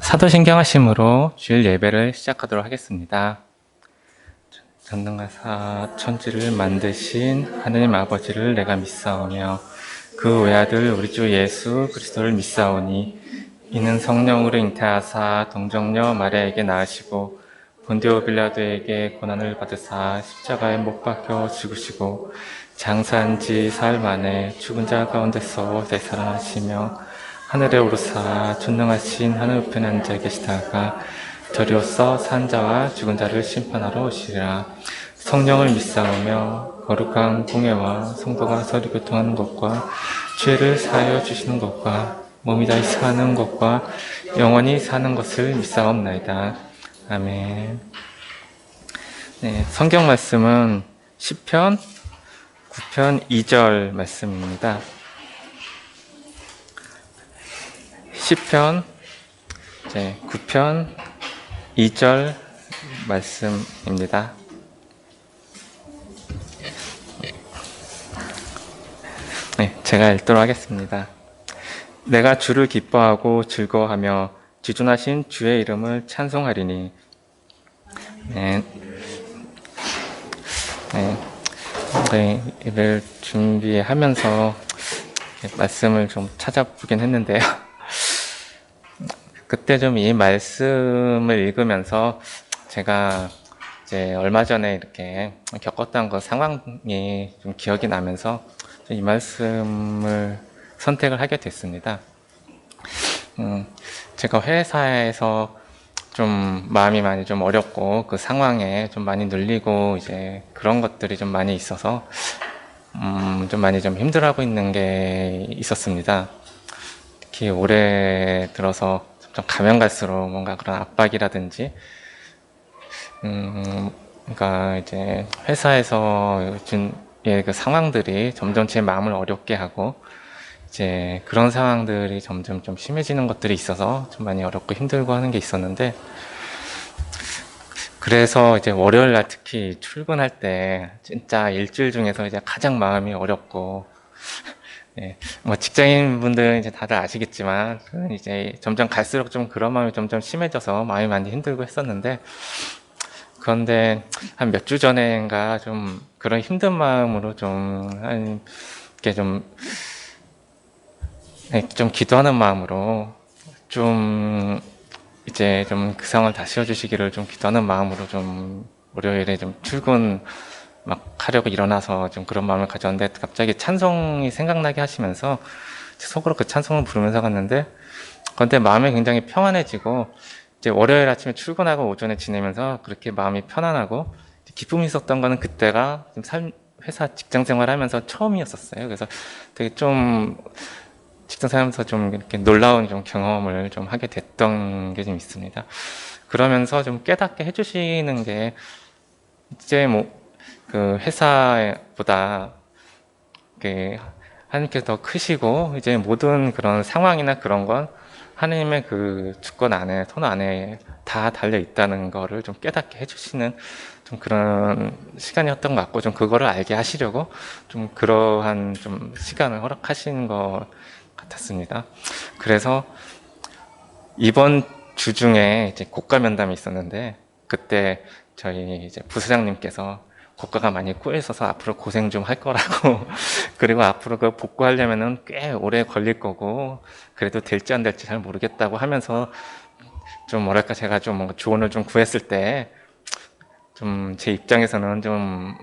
사도신경 하심으로 주일 예배를 시작하도록 하겠습니다. 전능하사 천지를 만드신 하느님 아버지를 내가 믿사오며 그 외아들 우리 주 예수 그리스도를 믿사오니 이는 성령으로 잉태하사 동정녀 마리아에게 낳으시고 본디오 빌라도에게 고난을 받으사 십자가에 못 박혀 죽으시고 장사한 지 사흘 만에 죽은 자 가운데서 되살아나시며 하늘에 오르사 전능하신 하늘 우편에 앉아 계시다가 저리로서 산 자와 죽은 자를 심판하러 오시리라. 성령을 믿사오며 거룩한 공예와 성도가 서로 교통하는 것과 죄를 사하여 주시는 것과 몸이 다시 사는 것과 영원히 사는 것을 믿사옵나이다. 아멘. 네, 성경 말씀은 시편 9편 2절 말씀입니다. 시편 9편 2절 말씀입니다. 네, 제가 읽도록 하겠습니다. 내가 주를 기뻐하고 즐거워하며 지존하신 주의 이름을 찬송하리니. 네, 이를 준비하면서 말씀을 좀 찾아보긴 했는데요. 그때 좀 이 말씀을 읽으면서 제가 이제 얼마 전에 이렇게 겪었던 그 상황이 좀 기억이 나면서 이 말씀을 선택을 하게 됐습니다. 제가 회사에서 좀 마음이 많이 좀 어렵고 그 상황에 좀 많이 눌리고 이제 그런 것들이 좀 많이 있어서 좀 많이 좀 힘들어하고 있는 게 있었습니다. 특히 올해 들어서 좀 가면 갈수록 뭔가 그런 압박이라든지, 그러니까 이제 회사에서 그 상황들이 점점 제 마음을 어렵게 하고, 이제 그런 상황들이 점점 좀 심해지는 것들이 있어서 좀 많이 어렵고 힘들고 하는 게 있었는데, 그래서 이제 월요일 날 특히 출근할 때 진짜 일주일 중에서 이제 가장 마음이 어렵고, 네, 뭐 직장인분들은 이제 다들 아시겠지만 이제 점점 갈수록 좀 그런 마음이 점점 심해져서 마음이 많이 힘들고 했었는데, 그런데 한 몇 주 전인가 좀 그런 힘든 마음으로 좀 이렇게 좀 기도하는 마음으로 좀 이제 좀 그 상황을 다시 해주시기를 좀 기도하는 마음으로 좀 월요일에 좀 출근 막 하려고 일어나서 좀 그런 마음을 가졌는데, 갑자기 찬송이 생각나게 하시면서 속으로 그 찬송을 부르면서 갔는데, 그런데 마음이 굉장히 평안해지고, 이제 월요일 아침에 출근하고 오전에 지내면서 그렇게 마음이 편안하고 기쁨이 있었던 거는 그때가 좀 회사 직장 생활하면서 처음이었었어요. 그래서 되게 좀 직장 생활하면서 좀 이렇게 놀라운 좀 경험을 좀 하게 됐던 게 좀 있습니다. 그러면서 좀 깨닫게 해주시는 게, 이제 뭐 그 회사보다 하나님께서 더 크시고, 이제 모든 그런 상황이나 그런 건 하나님의 그 주권 안에, 손 안에 다 달려 있다는 거를 좀 깨닫게 해주시는 좀 그런 시간이었던 것 같고, 좀 그거를 알게 하시려고 좀 그러한 좀 시간을 허락하신 것 같았습니다. 그래서 이번 주 중에 이제 고가 면담이 있었는데, 그때 저희 이제 부사장님께서 고가가 많이 꼬여있어서 앞으로 고생 좀 할 거라고 그리고 앞으로 그 복구하려면은 꽤 오래 걸릴 거고 그래도 될지 안 될지 잘 모르겠다고 하면서 좀 뭐랄까, 제가 좀 뭔가 조언을 좀 구했을 때 좀 제 입장에서는 좀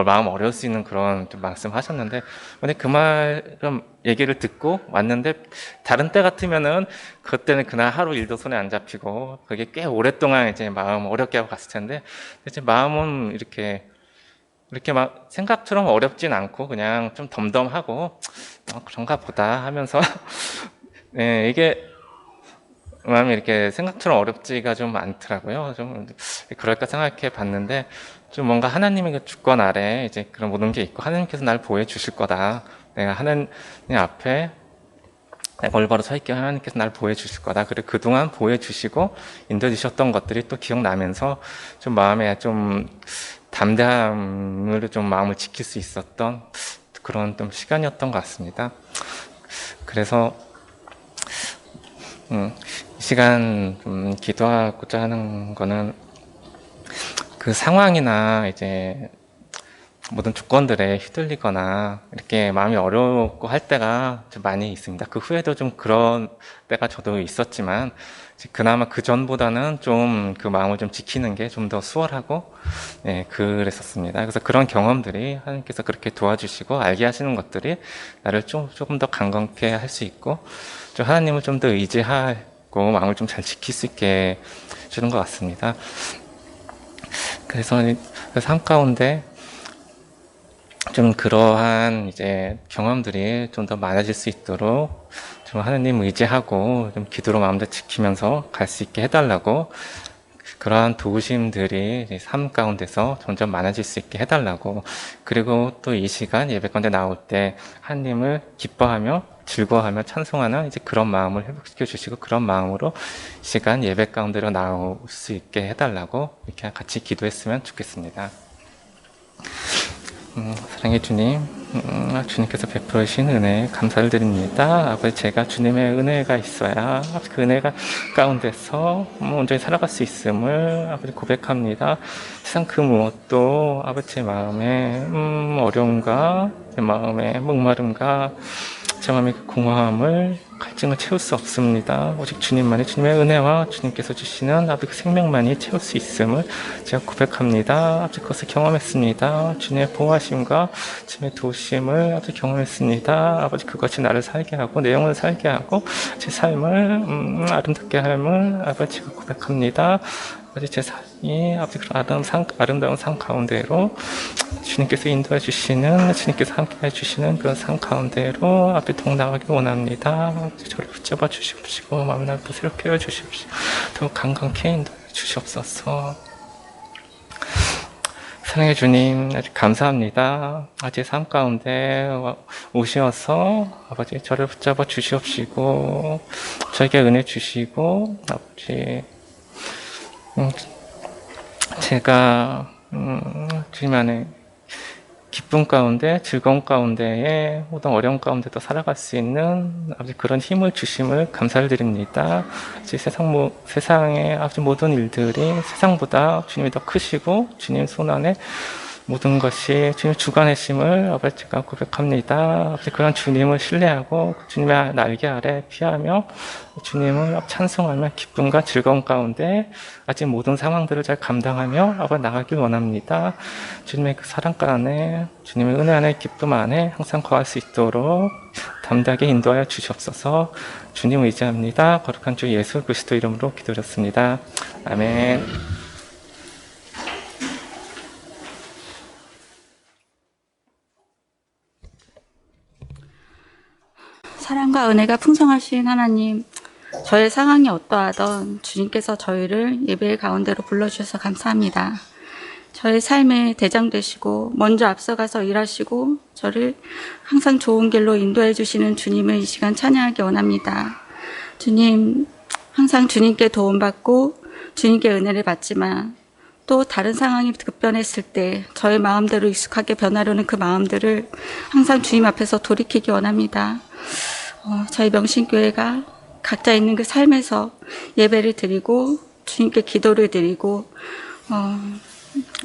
마음 어려울 수 있는 그런 좀 말씀하셨는데, 근데 그 말 좀 얘기를 듣고 왔는데, 다른 때 같으면은 그때는 그날 하루 일도 손에 안 잡히고 그게 꽤 오랫동안 이제 마음 어렵게 하고 갔을 텐데, 이제 마음은 이렇게 막 생각처럼 어렵진 않고 그냥 좀 덤덤하고 그런가 보다 하면서 네, 이게 마음이 이렇게 생각처럼 어렵지가 좀 않더라고요. 좀 그럴까 생각해 봤는데, 좀 뭔가 하나님의 그 주권 아래 이제 그런 모든 게 있고, 하나님께서 날 보호해 주실 거다. 내가 하나님 앞에 내가 올바로 서 있게 하나님께서 날 보호해 주실 거다. 그리고 그동안 보호해 주시고 인도해 주셨던 것들이 또 기억나면서 좀 마음에 좀 담대함으로 좀 마음을 지킬 수 있었던 그런 좀 시간이었던 것 같습니다. 그래서 이 시간 좀 기도하고자 하는 거는 그 상황이나 이제 모든 조건들에 휘둘리거나 이렇게 마음이 어렵고 할 때가 좀 많이 있습니다. 그 후에도 좀 그런 때가 저도 있었지만 그나마 그 전보다는 좀 그 마음을 좀 지키는 게 좀 더 수월하고 그랬었습니다. 그래서 그런 경험들이 하나님께서 그렇게 도와주시고 알게 하시는 것들이 나를 조금 더 강건케 할 수 있고 좀 하나님을 좀 더 의지하고 마음을 좀 잘 지킬 수 있게 주는 것 같습니다. 그래서 그 삶 가운데 좀 그러한 이제 경험들이 좀 더 많아질 수 있도록 좀 하나님 의지하고 좀 기도로 마음을 지키면서 갈 수 있게 해달라고, 그러한 도우심들이 삶 가운데서 점점 많아질 수 있게 해달라고, 그리고 또 이 시간 예배 가운데 나올 때 하나님을 기뻐하며 즐거워하며 찬송하는 이제 그런 마음을 회복시켜 주시고 그런 마음으로 시간 예배 가운데로 나올 수 있게 해달라고 이렇게 같이 기도했으면 좋겠습니다. 사랑의 주님, 주님께서 베풀어 주신 은혜에 감사를 드립니다. 아버지, 제가 주님의 은혜가 있어야 그 은혜가 가운데서 온전히 살아갈 수 있음을 아버지 고백합니다. 세상 그 무엇도 아버지 제 마음의 어려움과 제 마음의 목마름과 제 마음의 공허함을 갈증을 채울 수 없습니다. 오직 주님만이, 주님의 은혜와 주님께서 주시는 아버지 그 생명만이 채울 수 있음을 제가 고백합니다. 아버지 그것을 경험했습니다. 주님의 보호하심과 주님의 도우심을 아버지 경험했습니다. 아버지 그것이 나를 살게 하고 내 영혼을 살게 하고 제 삶을 아름답게 함을 아버지 제가 고백합니다. 아버지 제 삶이 아버지 그런 아름다운 삶 가운데로 주님께서 인도해 주시는, 주님께서 함께 해주시는 그런 삶 가운데로 앞에 더 나가길 원합니다. 저를 붙잡아 주시옵시고 마음을 넓고 새롭게 해 주시옵시고 더 강건케 인도해 주시옵소서. 사랑의 주님, 아주 감사합니다. 아직 삶 가운데 오셔서 아버지 저를 붙잡아 주시옵시고 저에게 은혜 주시고 아버지 제가 주님 안에 기쁨 가운데, 즐거움 가운데에 어떤 어려움 가운데도 살아갈 수 있는 아버지 그런 힘을 주심을 감사를 드립니다. 세상의 아버지 모든 일들이 세상보다 주님이 더 크시고 주님 손 안에 모든 것이 주님 주관하심을 아버지가 고백합니다. 아버지 그런 주님을 신뢰하고 주님의 날개 아래 피하며 주님을 찬송하며 기쁨과 즐거움 가운데 아직 모든 상황들을 잘 감당하며 아버지 나가길 원합니다. 주님의 그 사랑 안에, 주님의 은혜 안에, 기쁨 안에 항상 거할 수 있도록 담대하게 인도하여 주시옵소서. 주님 의지합니다. 거룩한 주 예수 그리스도 이름으로 기도드렸습니다. 아멘. 사랑과 은혜가 풍성하신 하나님, 저의 상황이 어떠하던 주님께서 저희를 예배의 가운데로 불러주셔서 감사합니다. 저의 삶의 대장 되시고 먼저 앞서가서 일하시고 저를 항상 좋은 길로 인도해 주시는 주님을 이 시간 찬양하기 원합니다. 주님, 항상 주님께 도움받고 주님께 은혜를 받지만 또 다른 상황이 급변했을 때 저의 마음대로 익숙하게 변하려는 그 마음들을 항상 주님 앞에서 돌이키기 원합니다. 저희 명신교회가 각자 있는 그 삶에서 예배를 드리고 주님께 기도를 드리고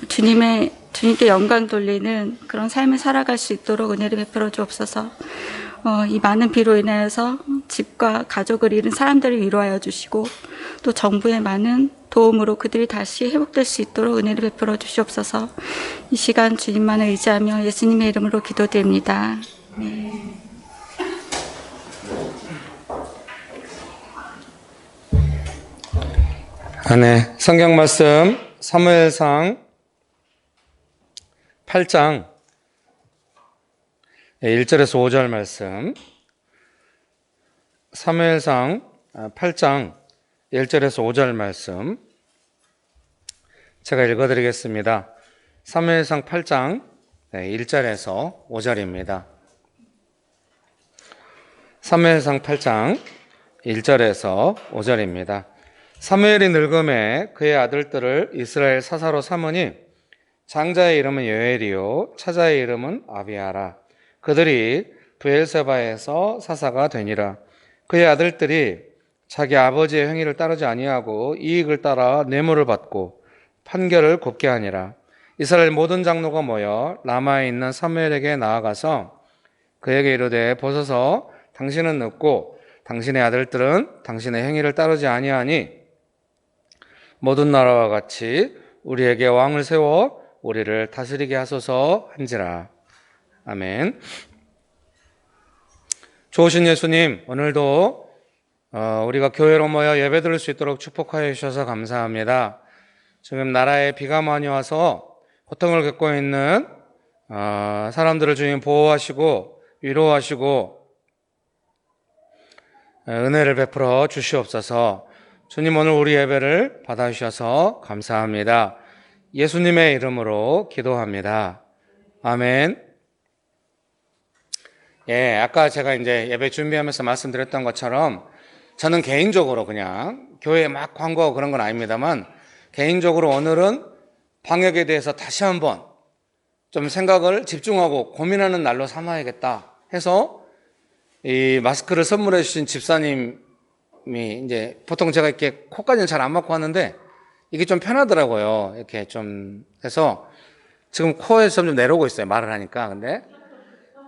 주님께 영광 돌리는 그런 삶을 살아갈 수 있도록 은혜를 베풀어 주옵소서. 이 많은 비로 인하여서 집과 가족을 잃은 사람들을 위로하여 주시고 또 정부의 많은 도움으로 그들이 다시 회복될 수 있도록 은혜를 베풀어 주시옵소서. 이 시간 주님만을 의지하며 예수님의 이름으로 기도드립니다. 네, 성경 말씀 사무엘상 8장 1절에서 5절 말씀, 사무엘상 8장 1절에서 5절 말씀 제가 읽어드리겠습니다. 사무엘상 8장 1절에서 5절입니다. 사무엘상 8장 1절에서 5절입니다. 사무엘이 늙음에 그의 아들들을 이스라엘 사사로 삼으니 장자의 이름은 요엘이요 차자의 이름은 아비아라. 그들이 브엘세바에서 사사가 되니라. 그의 아들들이 자기 아버지의 행위를 따르지 아니하고 이익을 따라 뇌물을 받고 판결을 곱게 하니라. 이스라엘 모든 장로가 모여 라마에 있는 사무엘에게 나아가서 그에게 이르되 보소서 당신은 늙고 당신의 아들들은 당신의 행위를 따르지 아니하니 모든 나라와 같이 우리에게 왕을 세워 우리를 다스리게 하소서 한지라. 아멘. 좋으신 예수님, 오늘도 우리가 교회로 모여 예배드릴 수 있도록 축복하여 주셔서 감사합니다. 지금 나라에 비가 많이 와서 고통을 겪고 있는 사람들을 주님 보호하시고 위로하시고 은혜를 베풀어 주시옵소서. 주님, 오늘 우리 예배를 받아주셔서 감사합니다. 예수님의 이름으로 기도합니다. 아멘. 예, 아까 제가 이제 예배 준비하면서 말씀드렸던 것처럼 저는 개인적으로 그냥 교회에 막 광고하고 그런 건 아닙니다만 개인적으로 오늘은 방역에 대해서 다시 한번 좀 생각을 집중하고 고민하는 날로 삼아야겠다 해서 이 마스크를 선물해 주신 집사님이 이제 보통 제가 이렇게 코까지는 잘 안 막고 하는데 이게 좀 편하더라고요. 이렇게 좀 해서 지금 코에서 좀 내려오고 있어요. 말을 하니까. 근데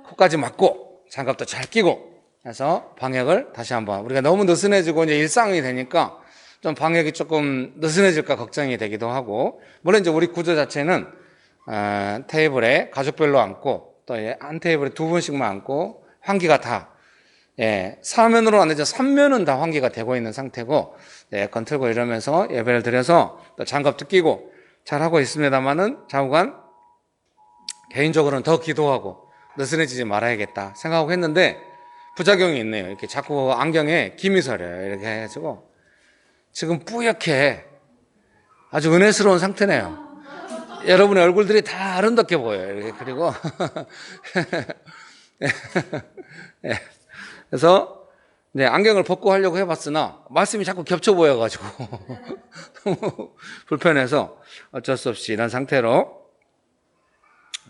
코까지 막고 장갑도 잘 끼고 해서 방역을 다시 한번 우리가 너무 느슨해지고 이제 일상이 되니까 좀 방역이 조금 느슨해질까 걱정이 되기도 하고 물론 이제 우리 구조 자체는 테이블에 가족별로 앉고 또 한 테이블에 두 분씩만 앉고 환기가 다 4면으로 안 되죠. 3면은 다 환기가 되고 있는 상태고 에어컨 틀고 이러면서 예배를 드려서 또 장갑도 끼고 잘하고 있습니다만은 좌우간 개인적으로는 더 기도하고 느슨해지지 말아야겠다 생각하고 했는데 부작용이 있네요. 이렇게 자꾸 안경에 김이 서려요. 이렇게 해가지고 지금 뿌옇게 아주 은혜스러운 상태네요. 여러분의 얼굴들이 다 아름답게 보여요. 이렇게 그리고 그래서 안경을 벗고 하려고 해봤으나 말씀이 자꾸 겹쳐 보여가지고 너무 불편해서 어쩔 수 없이 이런 상태로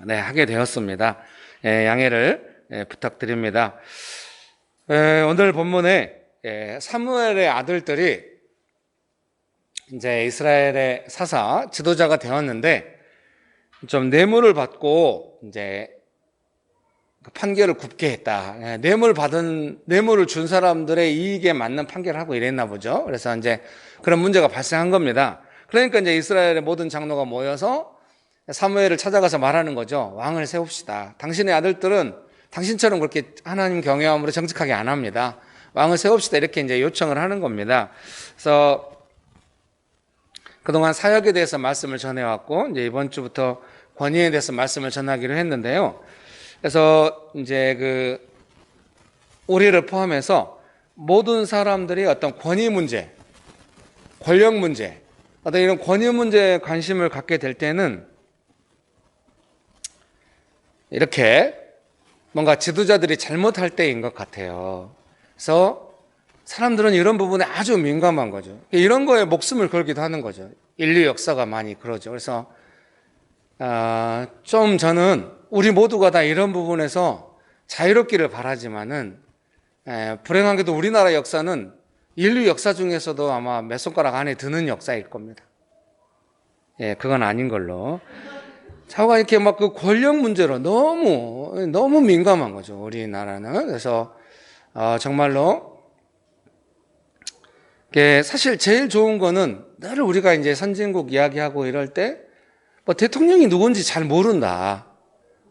하게 되었습니다. 양해를 부탁드립니다. 오늘 본문에 사무엘의 아들들이 이제 이스라엘의 사사 지도자가 되었는데 좀 뇌물을 받고 이제 판결을 굽게 했다. 뇌물을 준 사람들의 이익에 맞는 판결을 하고 이랬나 보죠. 그래서 이제 그런 문제가 발생한 겁니다. 그러니까 이제 이스라엘의 모든 장로가 모여서 사무엘을 찾아가서 말하는 거죠. 왕을 세웁시다. 당신의 아들들은 당신처럼 그렇게 하나님 경외함으로 정직하게 안 합니다. 왕을 세웁시다. 이렇게 이제 요청을 하는 겁니다. 그래서 그동안 사역에 대해서 말씀을 전해왔고, 이제 이번 주부터 권위에 대해서 말씀을 전하기로 했는데요. 그래서 이제 우리를 포함해서 모든 사람들이 어떤 권위 문제, 권력 문제, 어떤 이런 권위 문제에 관심을 갖게 될 때는 이렇게 뭔가 지도자들이 잘못할 때인 것 같아요. 그래서 사람들은 이런 부분에 아주 민감한 거죠. 이런 거에 목숨을 걸기도 하는 거죠. 인류 역사가 많이 그러죠. 그래서 좀 저는 우리 모두가 다 이런 부분에서 자유롭기를 바라지만은 불행하게도 우리나라 역사는 인류 역사 중에서도 아마 몇 손가락 안에 드는 역사일 겁니다. 그건 아닌 걸로. 자가 이렇게 막 그 권력 문제로 너무 민감한 거죠. 우리나라는. 그래서 정말로 사실 제일 좋은 거는 늘 우리가 이제 선진국 이야기하고 이럴 때 뭐 대통령이 누군지 잘 모른다.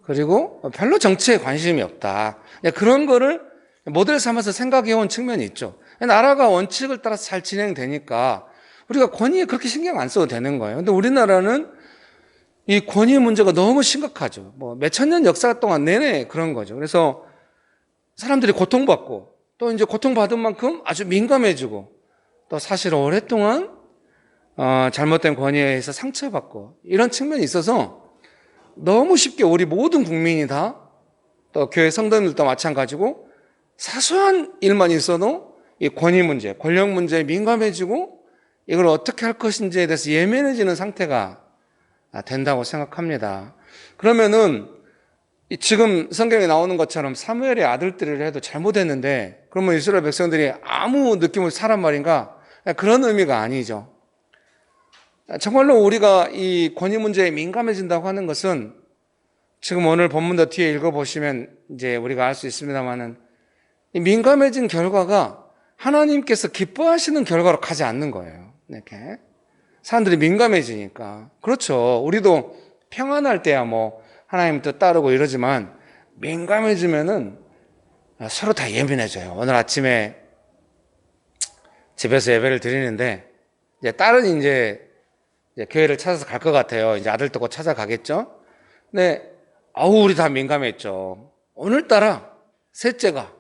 그리고 별로 정치에 관심이 없다. 그런 거를 모델 삼아서 생각해온 측면이 있죠. 나라가 원칙을 따라서 잘 진행되니까 우리가 권위에 그렇게 신경 안 써도 되는 거예요. 근데 우리나라는 이 권위 문제가 너무 심각하죠. 뭐 몇천 년 역사 동안 내내 그런 거죠. 그래서 사람들이 고통받고 또 이제 고통받은 만큼 아주 민감해지고 또 사실 오랫동안 잘못된 권위에 의해서 상처받고 이런 측면이 있어서 너무 쉽게 우리 모든 국민이 다 또 교회 성도들도 마찬가지고 사소한 일만 있어도 이 권위 문제, 권력 문제에 민감해지고 이걸 어떻게 할 것인지에 대해서 예민해지는 상태가 된다고 생각합니다. 그러면은 지금 성경에 나오는 것처럼 사무엘의 아들들을 해도 잘못했는데 그러면 이스라엘 백성들이 아무 느낌을 사란 말인가? 그런 의미가 아니죠. 정말로 우리가 이 권위 문제에 민감해진다고 하는 것은 지금 오늘 본문도 뒤에 읽어보시면 이제 우리가 알 수 있습니다만은 이 민감해진 결과가 하나님께서 기뻐하시는 결과로 가지 않는 거예요. 이렇게 사람들이 민감해지니까. 그렇죠. 우리도 평안할 때야 뭐 하나님 뜻 따르고 이러지만 민감해지면은 서로 다 예민해져요. 오늘 아침에 집에서 예배를 드리는데 이제 딸은 이제 교회를 찾아서 갈 것 같아요. 이제 아들도 곧 찾아가겠죠. 근데 우리 다 민감했죠. 오늘따라 셋째가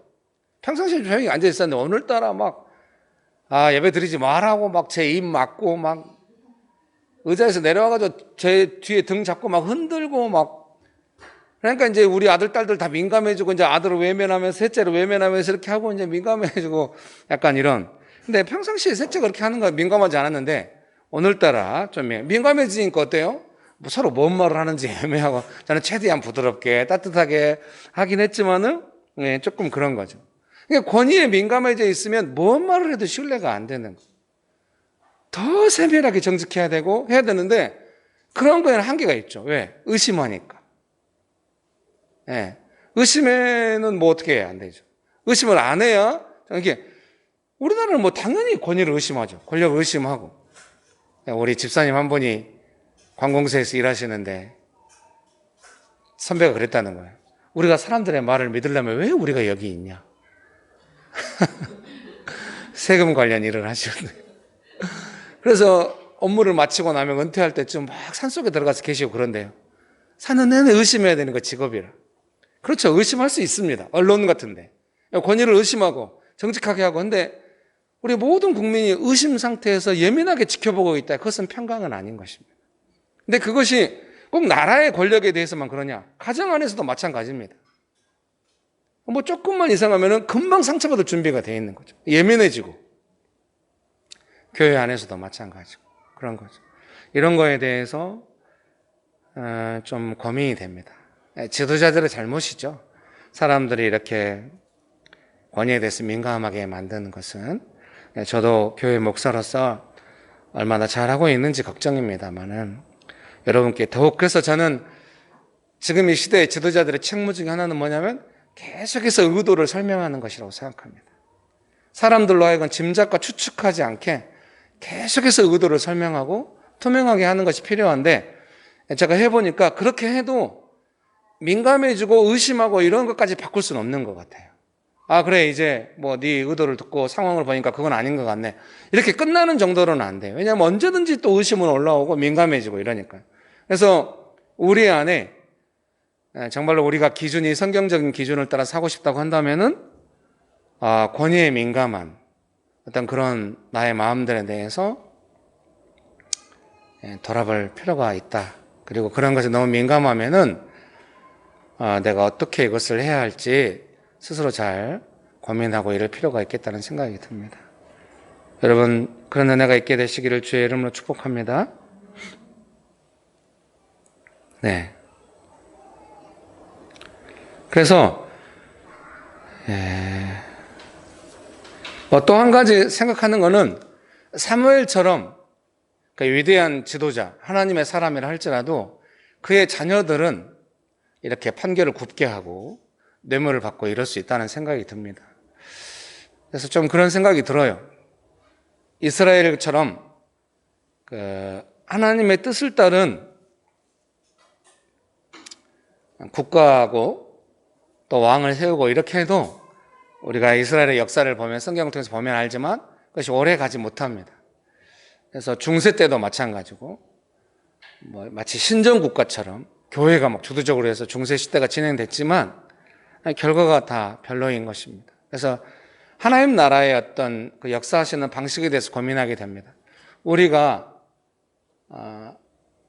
평상시에 조용히 앉아 있었는데 오늘따라 막 예배 드리지 말라고 막 제 입 막고 막 의자에서 내려와가지고 제 뒤에 등 잡고 막 흔들고 막 그러니까 이제 우리 아들, 딸들 다 민감해지고 이제 아들을 외면하면서 셋째를 외면하면서 이렇게 하고 이제 민감해지고 약간 이런. 근데 평상시에 셋째가 그렇게 하는 거 민감하지 않았는데 오늘따라 좀 민감해지니까 어때요? 뭐 서로 뭔 말을 하는지 애매하고 저는 최대한 부드럽게 따뜻하게 하긴 했지만은 조금 그런 거죠. 그러니까 권위에 민감해져 있으면 뭔 말을 해도 신뢰가 안 되는 거. 더 세밀하게 정직해야 되고 해야 되는데 그런 거에는 한계가 있죠. 왜? 의심하니까. 의심에는 뭐 어떻게 해야 안 되죠. 의심을 안 해야 이게 우리나라는 뭐 당연히 권위를 의심하죠. 권력을 의심하고. 우리 집사님 한 분이 관공서에서 일하시는데 선배가 그랬다는 거예요. 우리가 사람들의 말을 믿으려면 왜 우리가 여기 있냐? 세금 관련 일을 하시는데 그래서 업무를 마치고 나면 은퇴할 때쯤 막 산속에 들어가서 계시고 그런데요. 사는 내내 의심해야 되는 거 직업이라. 그렇죠. 의심할 수 있습니다. 언론 같은데. 권위를 의심하고 정직하게 하고. 근데 우리 모든 국민이 의심 상태에서 예민하게 지켜보고 있다. 그것은 평강은 아닌 것입니다. 근데 그것이 꼭 나라의 권력에 대해서만 그러냐? 가정 안에서도 마찬가지입니다. 뭐 조금만 이상하면은 금방 상처받을 준비가 되어 있는 거죠. 예민해지고. 교회 안에서도 마찬가지고. 그런 거죠. 이런 거에 대해서 좀 고민이 됩니다. 지도자들의 잘못이죠. 사람들이 이렇게 권위에 대해서 민감하게 만드는 것은 저도 교회 목사로서 얼마나 잘하고 있는지 걱정입니다만은 여러분께 더욱 그래서 저는 지금 이 시대의 지도자들의 책무 중에 하나는 뭐냐면 계속해서 의도를 설명하는 것이라고 생각합니다. 사람들로 하여금 짐작과 추측하지 않게 계속해서 의도를 설명하고 투명하게 하는 것이 필요한데 제가 해보니까 그렇게 해도 민감해지고 의심하고 이런 것까지 바꿀 수는 없는 것 같아요. 그래 이제 뭐 네 의도를 듣고 상황을 보니까 그건 아닌 것 같네. 이렇게 끝나는 정도로는 안 돼요. 왜냐하면 언제든지 또 의심은 올라오고 민감해지고 이러니까요. 그래서 우리 안에 정말로 우리가 기준이 성경적인 기준을 따라 사고 싶다고 한다면은 권위에 민감한 어떤 그런 나의 마음들에 대해서 돌아볼 필요가 있다. 그리고 그런 것에 너무 민감하면은 내가 어떻게 이것을 해야 할지 스스로 잘 고민하고 이럴 필요가 있겠다는 생각이 듭니다. 여러분 그런 은혜가 있게 되시기를 주의 이름으로 축복합니다. 네. 그래서 또 한 가지 생각하는 거는 사무엘처럼 그 위대한 지도자, 하나님의 사람이라 할지라도 그의 자녀들은 이렇게 판결을 굽게 하고 뇌물을 받고 이럴 수 있다는 생각이 듭니다. 그래서 좀 그런 생각이 들어요. 이스라엘처럼 하나님의 뜻을 따른 국가하고 또 왕을 세우고 이렇게 해도 우리가 이스라엘의 역사를 보면 성경을 통해서 보면 알지만 그것이 오래 가지 못합니다. 그래서 중세 때도 마찬가지고 마치 신정국가처럼 교회가 막 주도적으로 해서 중세 시대가 진행됐지만 결과가 다 별로인 것입니다. 그래서 하나님 나라의 어떤 그 역사하시는 방식에 대해서 고민하게 됩니다. 우리가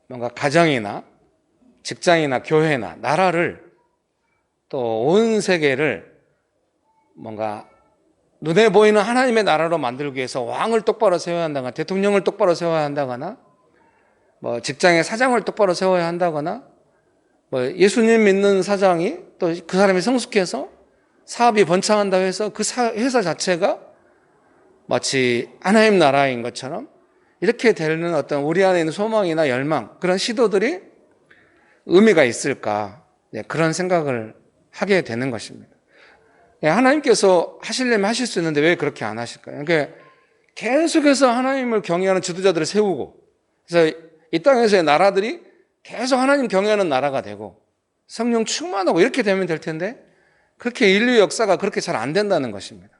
뭔가 가정이나 직장이나 교회나 나라를 또 온 세계를 뭔가 눈에 보이는 하나님의 나라로 만들기 위해서 왕을 똑바로 세워야 한다거나 대통령을 똑바로 세워야 한다거나 뭐 직장의 사장을 똑바로 세워야 한다거나 뭐 예수님 믿는 사장이 또 그 사람이 성숙해서 사업이 번창한다고 해서 그 회사 자체가 마치 하나님 나라인 것처럼 이렇게 되는 어떤 우리 안에 있는 소망이나 열망, 그런 시도들이 의미가 있을까? 그런 생각을 하게 되는 것입니다. 하나님께서 하시려면 하실 수 있는데 왜 그렇게 안 하실까요? 그러니까 계속해서 하나님을 경외하는 지도자들을 세우고, 그래서 이 땅에서의 나라들이 계속 하나님 경외하는 나라가 되고 성령 충만하고 이렇게 되면 될 텐데, 그렇게 인류 역사가 그렇게 잘 안 된다는 것입니다.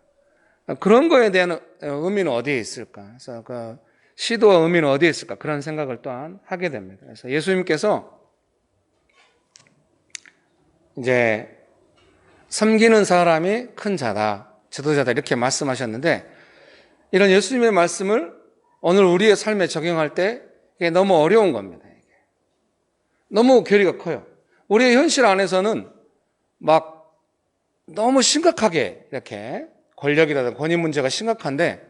그런 거에 대한 의미는 어디에 있을까? 그래서 그 시도와 의미는 어디에 있을까? 그런 생각을 또한 하게 됩니다. 그래서 예수님께서 이제 섬기는 사람이 큰 자다, 지도자다 이렇게 말씀하셨는데, 이런 예수님의 말씀을 오늘 우리의 삶에 적용할 때 이게 너무 어려운 겁니다. 이게. 너무 괴리가 커요. 우리의 현실 안에서는 막 너무 심각하게 이렇게 권력이라든가 권위 문제가 심각한데,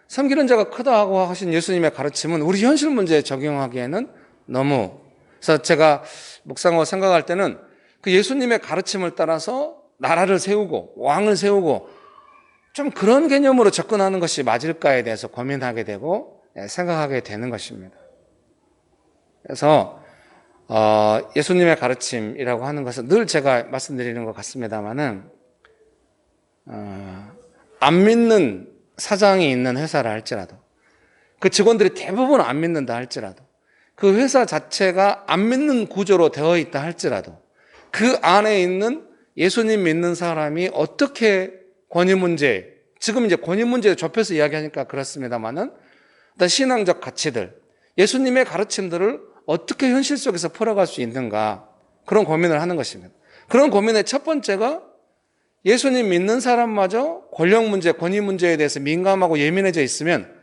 섬기는 자가 크다고 하신 예수님의 가르침은 우리 현실 문제에 적용하기에는 너무, 그래서 제가 묵상하고 생각할 때는 그 예수님의 가르침을 따라서 나라를 세우고 왕을 세우고 좀 그런 개념으로 접근하는 것이 맞을까에 대해서 고민하게 되고 생각하게 되는 것입니다. 그래서 예수님의 가르침이라고 하는 것은 늘 제가 말씀드리는 것 같습니다만은, 안 믿는 사장이 있는 회사라 할지라도, 그 직원들이 대부분 안 믿는다 할지라도, 그 회사 자체가 안 믿는 구조로 되어 있다 할지라도, 그 안에 있는 예수님 믿는 사람이 어떻게 권위 문제, 지금 이제 권위 문제에 좁혀서 이야기하니까 그렇습니다만은, 일단 신앙적 가치들, 예수님의 가르침들을 어떻게 현실 속에서 풀어갈 수 있는가, 그런 고민을 하는 것입니다. 그런 고민의 첫 번째가 예수님 믿는 사람마저 권력 문제, 권위 문제에 대해서 민감하고 예민해져 있으면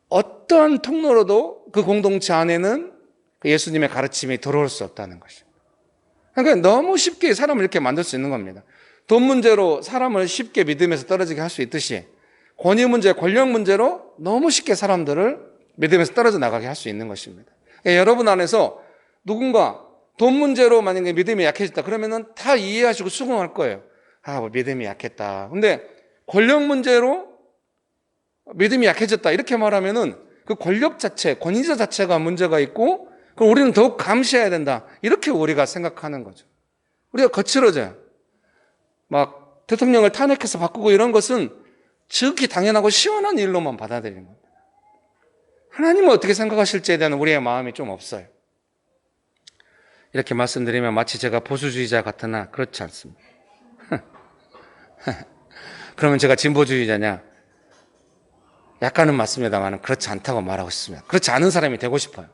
어떠한 통로로도 그 공동체 안에는 그 예수님의 가르침이 들어올 수 없다는 것입니다. 그러니까 너무 쉽게 사람을 이렇게 만들 수 있는 겁니다. 돈 문제로 사람을 쉽게 믿음에서 떨어지게 할 수 있듯이, 권위 문제, 권력 문제로 너무 쉽게 사람들을 믿음에서 떨어져 나가게 할 수 있는 것입니다. 그러니까 여러분 안에서 누군가 돈 문제로 만약에 믿음이 약해졌다 그러면은 다 이해하시고 수긍할 거예요. 뭐 믿음이 약했다. 근데 권력 문제로 믿음이 약해졌다 이렇게 말하면은 그 권력 자체, 권위자 자체가 문제가 있고, 그럼 우리는 더욱 감시해야 된다, 이렇게 우리가 생각하는 거죠. 우리가 거칠어져요. 막 대통령을 탄핵해서 바꾸고 이런 것은 지극히 당연하고 시원한 일로만 받아들이는 겁니다. 하나님은 어떻게 생각하실지에 대한 우리의 마음이 좀 없어요. 이렇게 말씀드리면 마치 제가 보수주의자 같으나 그렇지 않습니다. 그러면 제가 진보주의자냐? 약간은 맞습니다만 그렇지 않다고 말하고 싶습니다. 그렇지 않은 사람이 되고 싶어요.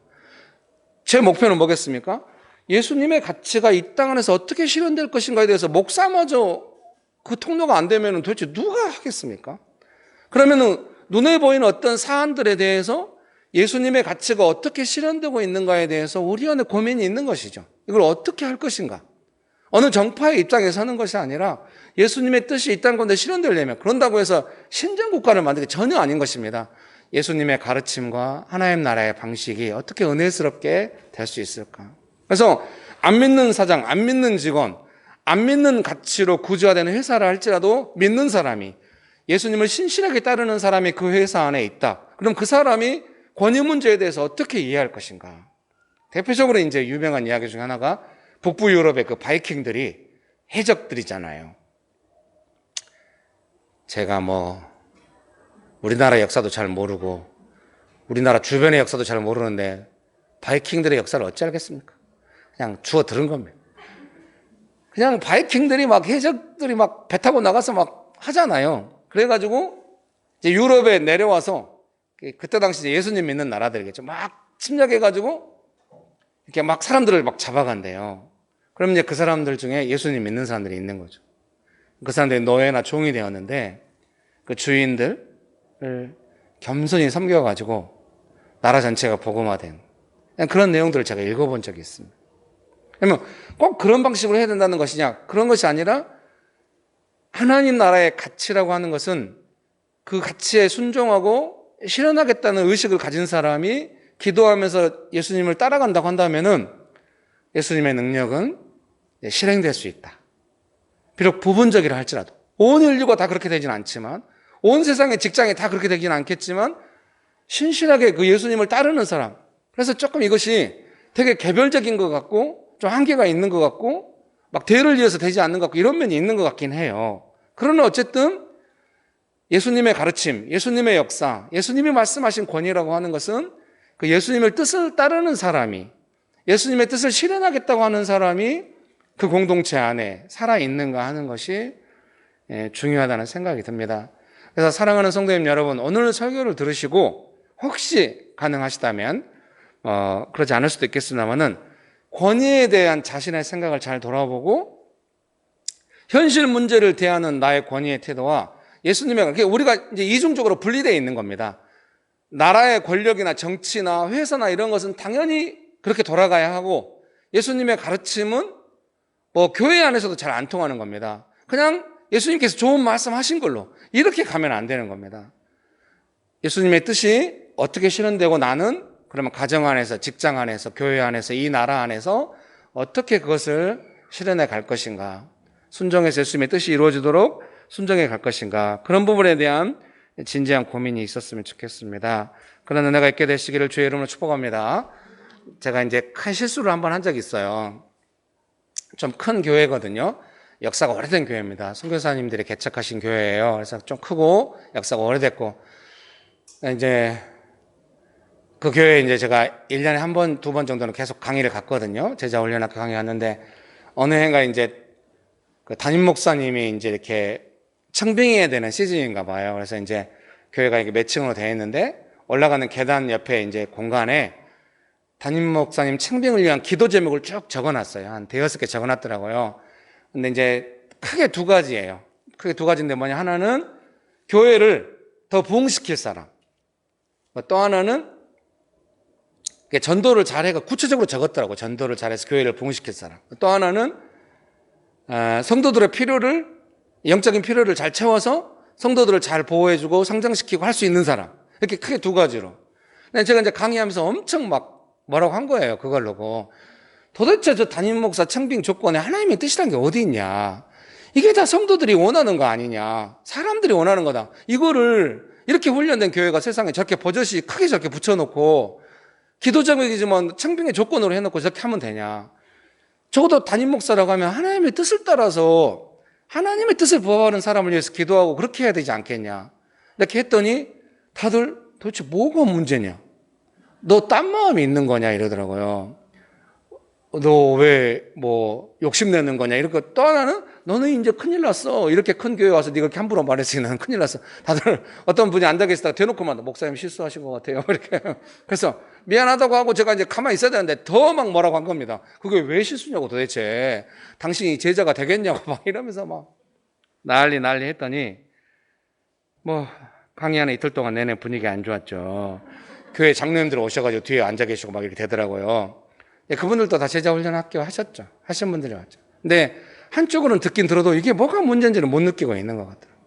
제 목표는 뭐겠습니까? 예수님의 가치가 이 땅 안에서 어떻게 실현될 것인가에 대해서 목사마저 그 통로가 안 되면 도대체 누가 하겠습니까? 그러면 눈에 보이는 어떤 사안들에 대해서 예수님의 가치가 어떻게 실현되고 있는가에 대해서 우리 안에 고민이 있는 것이죠. 이걸 어떻게 할 것인가? 어느 정파의 입장에 서는 것이 아니라 예수님의 뜻이 이 땅 가운데 실현되려면, 그런다고 해서 신정국가를 만드는 게 전혀 아닌 것입니다. 예수님의 가르침과 하나님 나라의 방식이 어떻게 은혜스럽게 될 수 있을까? 그래서 안 믿는 사장, 안 믿는 직원, 안 믿는 가치로 구조화되는 회사를 할지라도 믿는 사람이, 예수님을 신실하게 따르는 사람이 그 회사 안에 있다. 그럼 그 사람이 권위 문제에 대해서 어떻게 이해할 것인가? 대표적으로 이제 유명한 이야기 중에 하나가 북부 유럽의 그 바이킹들이, 해적들이잖아요. 제가 우리나라 역사도 잘 모르고 우리나라 주변의 역사도 잘 모르는데 바이킹들의 역사를 어찌 알겠습니까? 그냥 주워 들은 겁니다. 그냥 바이킹들이 해적들이 배 타고 나가서 하잖아요. 그래가지고 이제 유럽에 내려와서, 그때 당시 예수님 믿는 나라들이겠죠, 침략해가지고 이렇게 사람들을 잡아간대요. 그럼 이제 그 사람들 중에 예수님 믿는 사람들이 있는 거죠. 그 사람들이 노예나 종이 되었는데 그 주인들을 겸손히 섬겨가지고 나라 전체가 복음화된 그런 내용들을 제가 읽어본 적이 있습니다. 그러면 꼭 그런 방식으로 해야 된다는 것이냐? 그런 것이 아니라 하나님 나라의 가치라고 하는 것은 그 가치에 순종하고 실현하겠다는 의식을 가진 사람이 기도하면서 예수님을 따라간다고 한다면은 예수님의 능력은 실행될 수 있다. 비록 부분적이라 할지라도 온 인류가 다 그렇게 되지는 않지만, 온 세상의 직장이 다 그렇게 되지는 않겠지만, 신실하게 그 예수님을 따르는 사람, 그래서 조금 이것이 되게 개별적인 것 같고 좀 한계가 있는 것 같고 막 대를 이어서 되지 않는 것 같고 이런 면이 있는 것 같긴 해요. 그러나 어쨌든 예수님의 가르침, 예수님의 역사, 예수님이 말씀하신 권위라고 하는 것은 그 예수님의 뜻을 따르는 사람이, 예수님의 뜻을 실현하겠다고 하는 사람이 그 공동체 안에 살아있는가 하는 것이 중요하다는 생각이 듭니다. 그래서 사랑하는 성도님 여러분, 오늘 설교를 들으시고 혹시 가능하시다면 그러지 않을 수도 있겠습니다만은 권위에 대한 자신의 생각을 잘 돌아보고 현실 문제를 대하는 나의 권위의 태도와 예수님의, 우리가 이제 이중적으로 분리되어 있는 겁니다. 나라의 권력이나 정치나 회사나 이런 것은 당연히 그렇게 돌아가야 하고, 예수님의 가르침은 뭐 교회 안에서도 잘 안 통하는 겁니다. 그냥 예수님께서 좋은 말씀 하신 걸로 이렇게 가면 안 되는 겁니다. 예수님의 뜻이 어떻게 실현되고 나는 그러면 가정 안에서, 직장 안에서, 교회 안에서, 이 나라 안에서 어떻게 그것을 실현해 갈 것인가, 순종해서 예수님의 뜻이 이루어지도록 순종해 갈 것인가, 그런 부분에 대한 진지한 고민이 있었으면 좋겠습니다. 그런 은혜가 있게 되시기를 주의 이름으로 축복합니다. 제가 이제 큰 실수를 한번 한 적이 있어요. 좀 큰 교회거든요. 역사가 오래된 교회입니다. 선교사님들이 개척하신 교회예요. 그래서 좀 크고 역사가 오래됐고, 이제 그 교회에 이제 제가 1년에 한 번, 두 번 정도는 계속 강의를 갔거든요. 제자 훈련학교 강의 갔는데, 어느 해가 이제 그 담임 목사님이 이제 이렇게 청빙해야 되는 시즌인가 봐요. 그래서 이제 교회가 이게 몇 층으로 되어 있는데, 올라가는 계단 옆에 이제 공간에 담임 목사님 청빙을 위한 기도 제목을 쭉 적어놨어요. 한 대여섯 개 적어놨더라고요. 근데 이제 크게 두 가지예요. 크게 두 가지인데 뭐냐, 하나는 교회를 더 부흥시킬 사람, 또 하나는 전도를 잘해가 구체적으로 적었더라고요. 전도를 잘해서 교회를 부흥시킬 사람. 또 하나는 성도들의 필요를, 영적인 필요를 잘 채워서 성도들을 잘 보호해주고 성장시키고 할 수 있는 사람. 이렇게 크게 두 가지로. 근데 제가 이제 강의하면서 엄청 막 뭐라고 한 거예요. 그걸로고. 도대체 저 담임 목사 청빙 조건에 하나님의 뜻이란 게 어디 있냐. 이게 다 성도들이 원하는 거 아니냐. 사람들이 원하는 거다. 이거를 이렇게 훈련된 교회가 세상에 저렇게 버젓이 크게 저렇게 붙여놓고 기도 제목이지만 청빙의 조건으로 해놓고 저렇게 하면 되냐. 적어도 담임 목사라고 하면 하나님의 뜻을 따라서 하나님의 뜻을 부어하는 사람을 위해서 기도하고 그렇게 해야 되지 않겠냐. 이렇게 했더니 다들 도대체 뭐가 문제냐. 너 딴 마음이 있는 거냐 이러더라고요. 너 왜 뭐 욕심내는 거냐 이렇게. 또 하나는 너는 이제 큰일 났어. 이렇게 큰 교회 와서 네가 이렇게 함부로 말했으니 나는 큰일 났어. 다들 어떤 분이 앉아 계시다가 대놓고만 목사님 실수하신 것 같아요. 이렇게. 그래서 미안하다고 하고 제가 이제 가만히 있어야 되는데 더 막 뭐라고 한 겁니다. 그게 왜 실수냐고 도대체. 당신이 제자가 되겠냐고 막 이러면서 막 난리 했더니 뭐 강의 하나 이틀 동안 내내 분위기 안 좋았죠. 교회 장로님들 오셔가지고 뒤에 앉아 계시고 막 이렇게 되더라고요. 그분들도 다 제자 훈련 학교 하셨죠. 하신 분들이 왔죠. 근데 한쪽으로는 듣긴 들어도 이게 뭐가 문제인지는 못 느끼고 있는 것 같더라고요.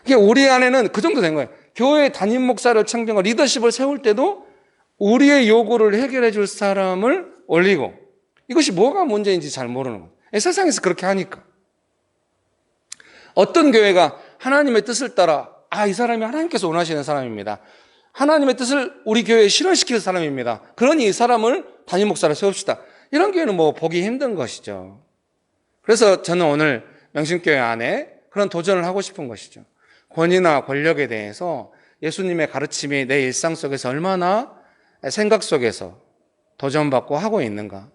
이게 우리 안에는 그 정도 된 거예요. 교회 담임 목사를 청빙하고 리더십을 세울 때도 우리의 요구를 해결해 줄 사람을 올리고, 이것이 뭐가 문제인지 잘 모르는 거예요. 세상에서 그렇게 하니까. 어떤 교회가 하나님의 뜻을 따라, 이 사람이 하나님께서 원하시는 사람입니다. 하나님의 뜻을 우리 교회에 실현시킬 사람입니다. 그러니 이 사람을 담임 목사로 세웁시다. 이런 교회는 뭐 보기 힘든 것이죠. 그래서 저는 오늘 명심교회 안에 그런 도전을 하고 싶은 것이죠. 권위나 권력에 대해서 예수님의 가르침이 내 일상 속에서 얼마나 생각 속에서 도전받고 하고 있는가.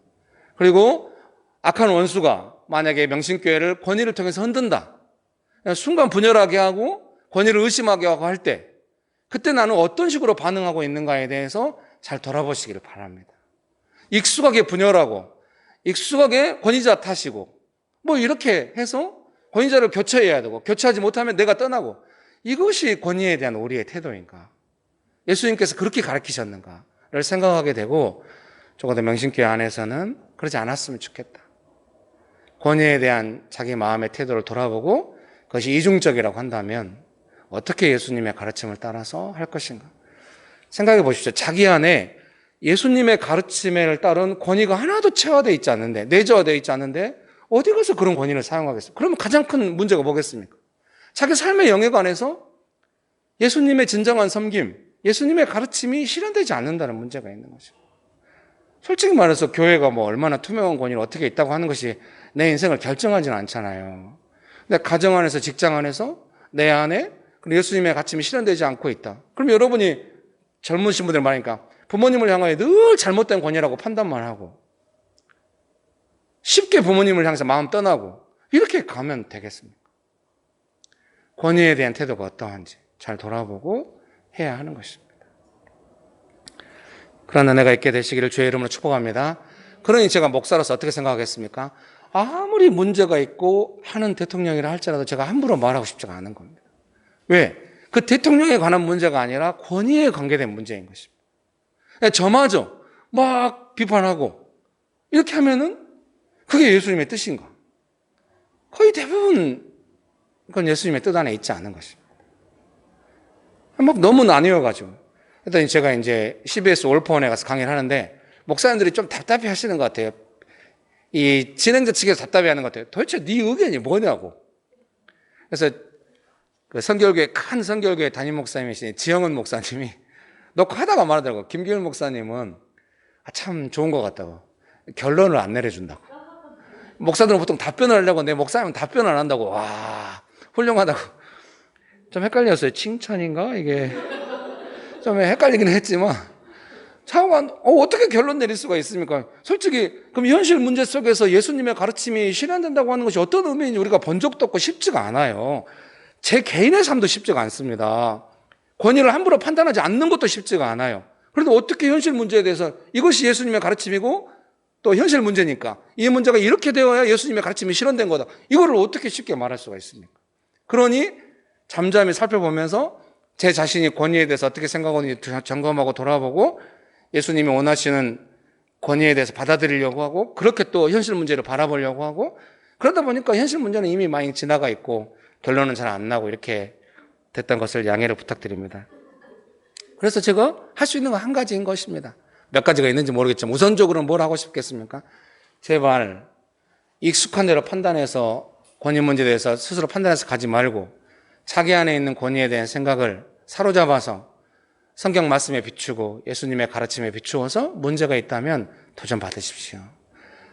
그리고 악한 원수가 만약에 명심교회를 권위를 통해서 흔든다. 순간 분열하게 하고 권위를 의심하게 하고 할 때, 그때 나는 어떤 식으로 반응하고 있는가에 대해서 잘 돌아보시기를 바랍니다. 익숙하게 분열하고 익숙하게 권위자 탓이고 뭐 이렇게 해서 권위자를 교체해야 되고, 교체하지 못하면 내가 떠나고, 이것이 권위에 대한 우리의 태도인가, 예수님께서 그렇게 가르치셨는가를 생각하게 되고, 적어도 명심교회 안에서는 그러지 않았으면 좋겠다. 권위에 대한 자기 마음의 태도를 돌아보고 그것이 이중적이라고 한다면 어떻게 예수님의 가르침을 따라서 할 것인가 생각해 보십시오. 자기 안에 예수님의 가르침을 따른 권위가 하나도 체화되어 있지 않는데, 내재화되어 있지 않는데 어디 가서 그런 권위를 사용하겠어요? 그러면 가장 큰 문제가 뭐겠습니까? 자기 삶의 영역안에서 예수님의 진정한 섬김, 예수님의 가르침이 실현되지 않는다는 문제가 있는 거죠. 솔직히 말해서 교회가 뭐 얼마나 투명한 권위를 어떻게 있다고 하는 것이 내 인생을 결정하지는 않잖아요. 근데 가정 안에서, 직장 안에서 내 안에 예수님의 가르침이 실현되지 않고 있다. 그럼 여러분이 젊으신 분들 말하니까 부모님을 향하여 늘 잘못된 권위라고 판단만 하고 쉽게 부모님을 향해서 마음 떠나고 이렇게 가면 되겠습니까? 권위에 대한 태도가 어떠한지 잘 돌아보고 해야 하는 것입니다. 그런 은혜가 있게 되시기를 주의 이름으로 축복합니다. 그러니 제가 목사로서 어떻게 생각하겠습니까? 아무리 문제가 있고 하는 대통령이라 할지라도 제가 함부로 말하고 싶지가 않은 겁니다. 왜? 그 대통령에 관한 문제가 아니라 권위에 관계된 문제인 것입니다. 저마저 막 비판하고 이렇게 하면은 그게 예수님의 뜻인가? 거의 대부분 그건 예수님의 뜻 안에 있지 않은 것입니다. 막 너무 나뉘어가지고. 그랬더니 제가 이제 CBS 올포원에 가서 강의를 하는데 목사님들이 좀 답답해 하시는 것 같아요. 이 진행자 측에서 답답해 하는 것 같아요. 도대체 네 의견이 뭐냐고. 그래서 그 선결교회, 큰 선결교회 담임 목사님이신 지영은 목사님이 놓고 하다가 말하더라고요. 김기율 목사님은 참 좋은 것 같다고. 결론을 안 내려준다고. 목사들은 보통 답변을 하려고 내 목사님은 답변을 안 한다고. 와, 훌륭하다고. 좀 헷갈렸어요. 칭찬인가? 이게 좀 헷갈리긴 했지만 차관 어떻게 결론 내릴 수가 있습니까? 솔직히 그럼 현실 문제 속에서 예수님의 가르침이 실현된다고 하는 것이 어떤 의미인지 우리가 본 적도 없고 쉽지가 않아요. 제 개인의 삶도 쉽지가 않습니다. 권위를 함부로 판단하지 않는 것도 쉽지가 않아요. 그런데 어떻게 현실 문제에 대해서 이것이 예수님의 가르침이고 또 현실 문제니까 이 문제가 이렇게 되어야 예수님의 가르침이 실현된 거다. 이거를 어떻게 쉽게 말할 수가 있습니까? 그러니 잠잠히 살펴보면서 제 자신이 권위에 대해서 어떻게 생각하는지 점검하고 돌아보고 예수님이 원하시는 권위에 대해서 받아들이려고 하고 그렇게 또 현실 문제를 바라보려고 하고 그러다 보니까 현실 문제는 이미 많이 지나가 있고 결론은 잘 안 나고 이렇게 됐던 것을 양해를 부탁드립니다. 그래서 제가 할 수 있는 건 한 가지인 것입니다. 몇 가지가 있는지 모르겠지만 우선적으로는 뭘 하고 싶겠습니까? 제발 익숙한 대로 판단해서 권위 문제에 대해서 스스로 판단해서 가지 말고 자기 안에 있는 권위에 대한 생각을 사로잡아서 성경 말씀에 비추고 예수님의 가르침에 비추어서 문제가 있다면 도전 받으십시오.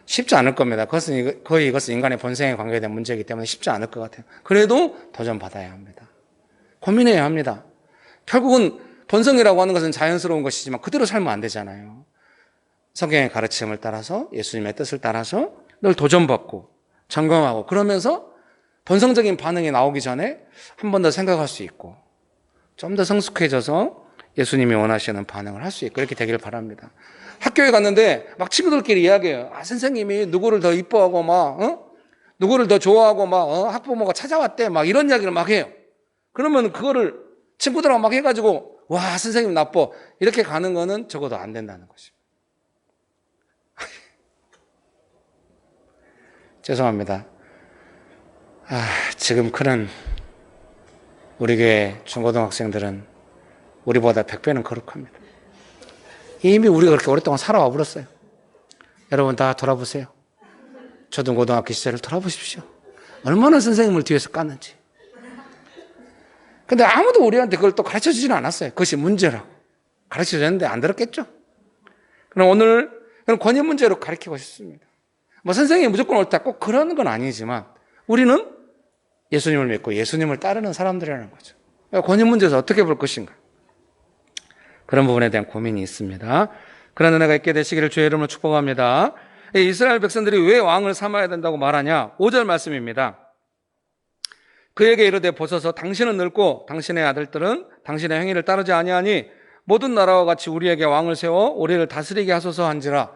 쉽지 않을 겁니다. 거의 이것은 인간의 본성에 관계된 문제이기 때문에 쉽지 않을 것 같아요. 그래도 도전 받아야 합니다. 고민해야 합니다. 결국은 본성이라고 하는 것은 자연스러운 것이지만 그대로 살면 안 되잖아요. 성경의 가르침을 따라서 예수님의 뜻을 따라서 늘 도전받고 점검하고 그러면서 본성적인 반응이 나오기 전에 한 번 더 생각할 수 있고 좀 더 성숙해져서 예수님이 원하시는 반응을 할 수 있고 이렇게 되기를 바랍니다. 학교에 갔는데 막 친구들끼리 이야기해요. 선생님이 누구를 더 이뻐하고 누구를 더 좋아하고 학부모가 찾아왔대 막 이런 이야기를 막 해요. 그러면 그거를 친구들하고 막 해가지고 와 선생님 나빠 이렇게 가는 거는 적어도 안 된다는 것입니다. 죄송합니다. 지금 크는 우리 교회 중고등학생들은 우리보다 100배는 거룩합니다. 이미 우리가 그렇게 오랫동안 살아와 버렸어요. 여러분 다 돌아보세요. 초등고등학교 시절을 돌아보십시오. 얼마나 선생님을 뒤에서 깠는지. 근데 아무도 우리한테 그걸 또 가르쳐 주지는 않았어요. 그것이 문제라고. 가르쳐 줬는데 안 들었겠죠? 그럼 오늘 권위 문제로 가르치고 싶습니다. 선생님이 무조건 옳다 꼭 그런 건 아니지만 우리는 예수님을 믿고 예수님을 따르는 사람들이라는 거죠. 권위 문제에서 어떻게 볼 것인가? 그런 부분에 대한 고민이 있습니다. 그런 은혜가 있게 되시기를 주의 이름으로 축복합니다. 이스라엘 백성들이 왜 왕을 삼아야 된다고 말하냐? 5절 말씀입니다. 그에게 이르되 보소서 당신은 늙고 당신의 아들들은 당신의 행위를 따르지 아니하니 모든 나라와 같이 우리에게 왕을 세워 우리를 다스리게 하소서 한지라.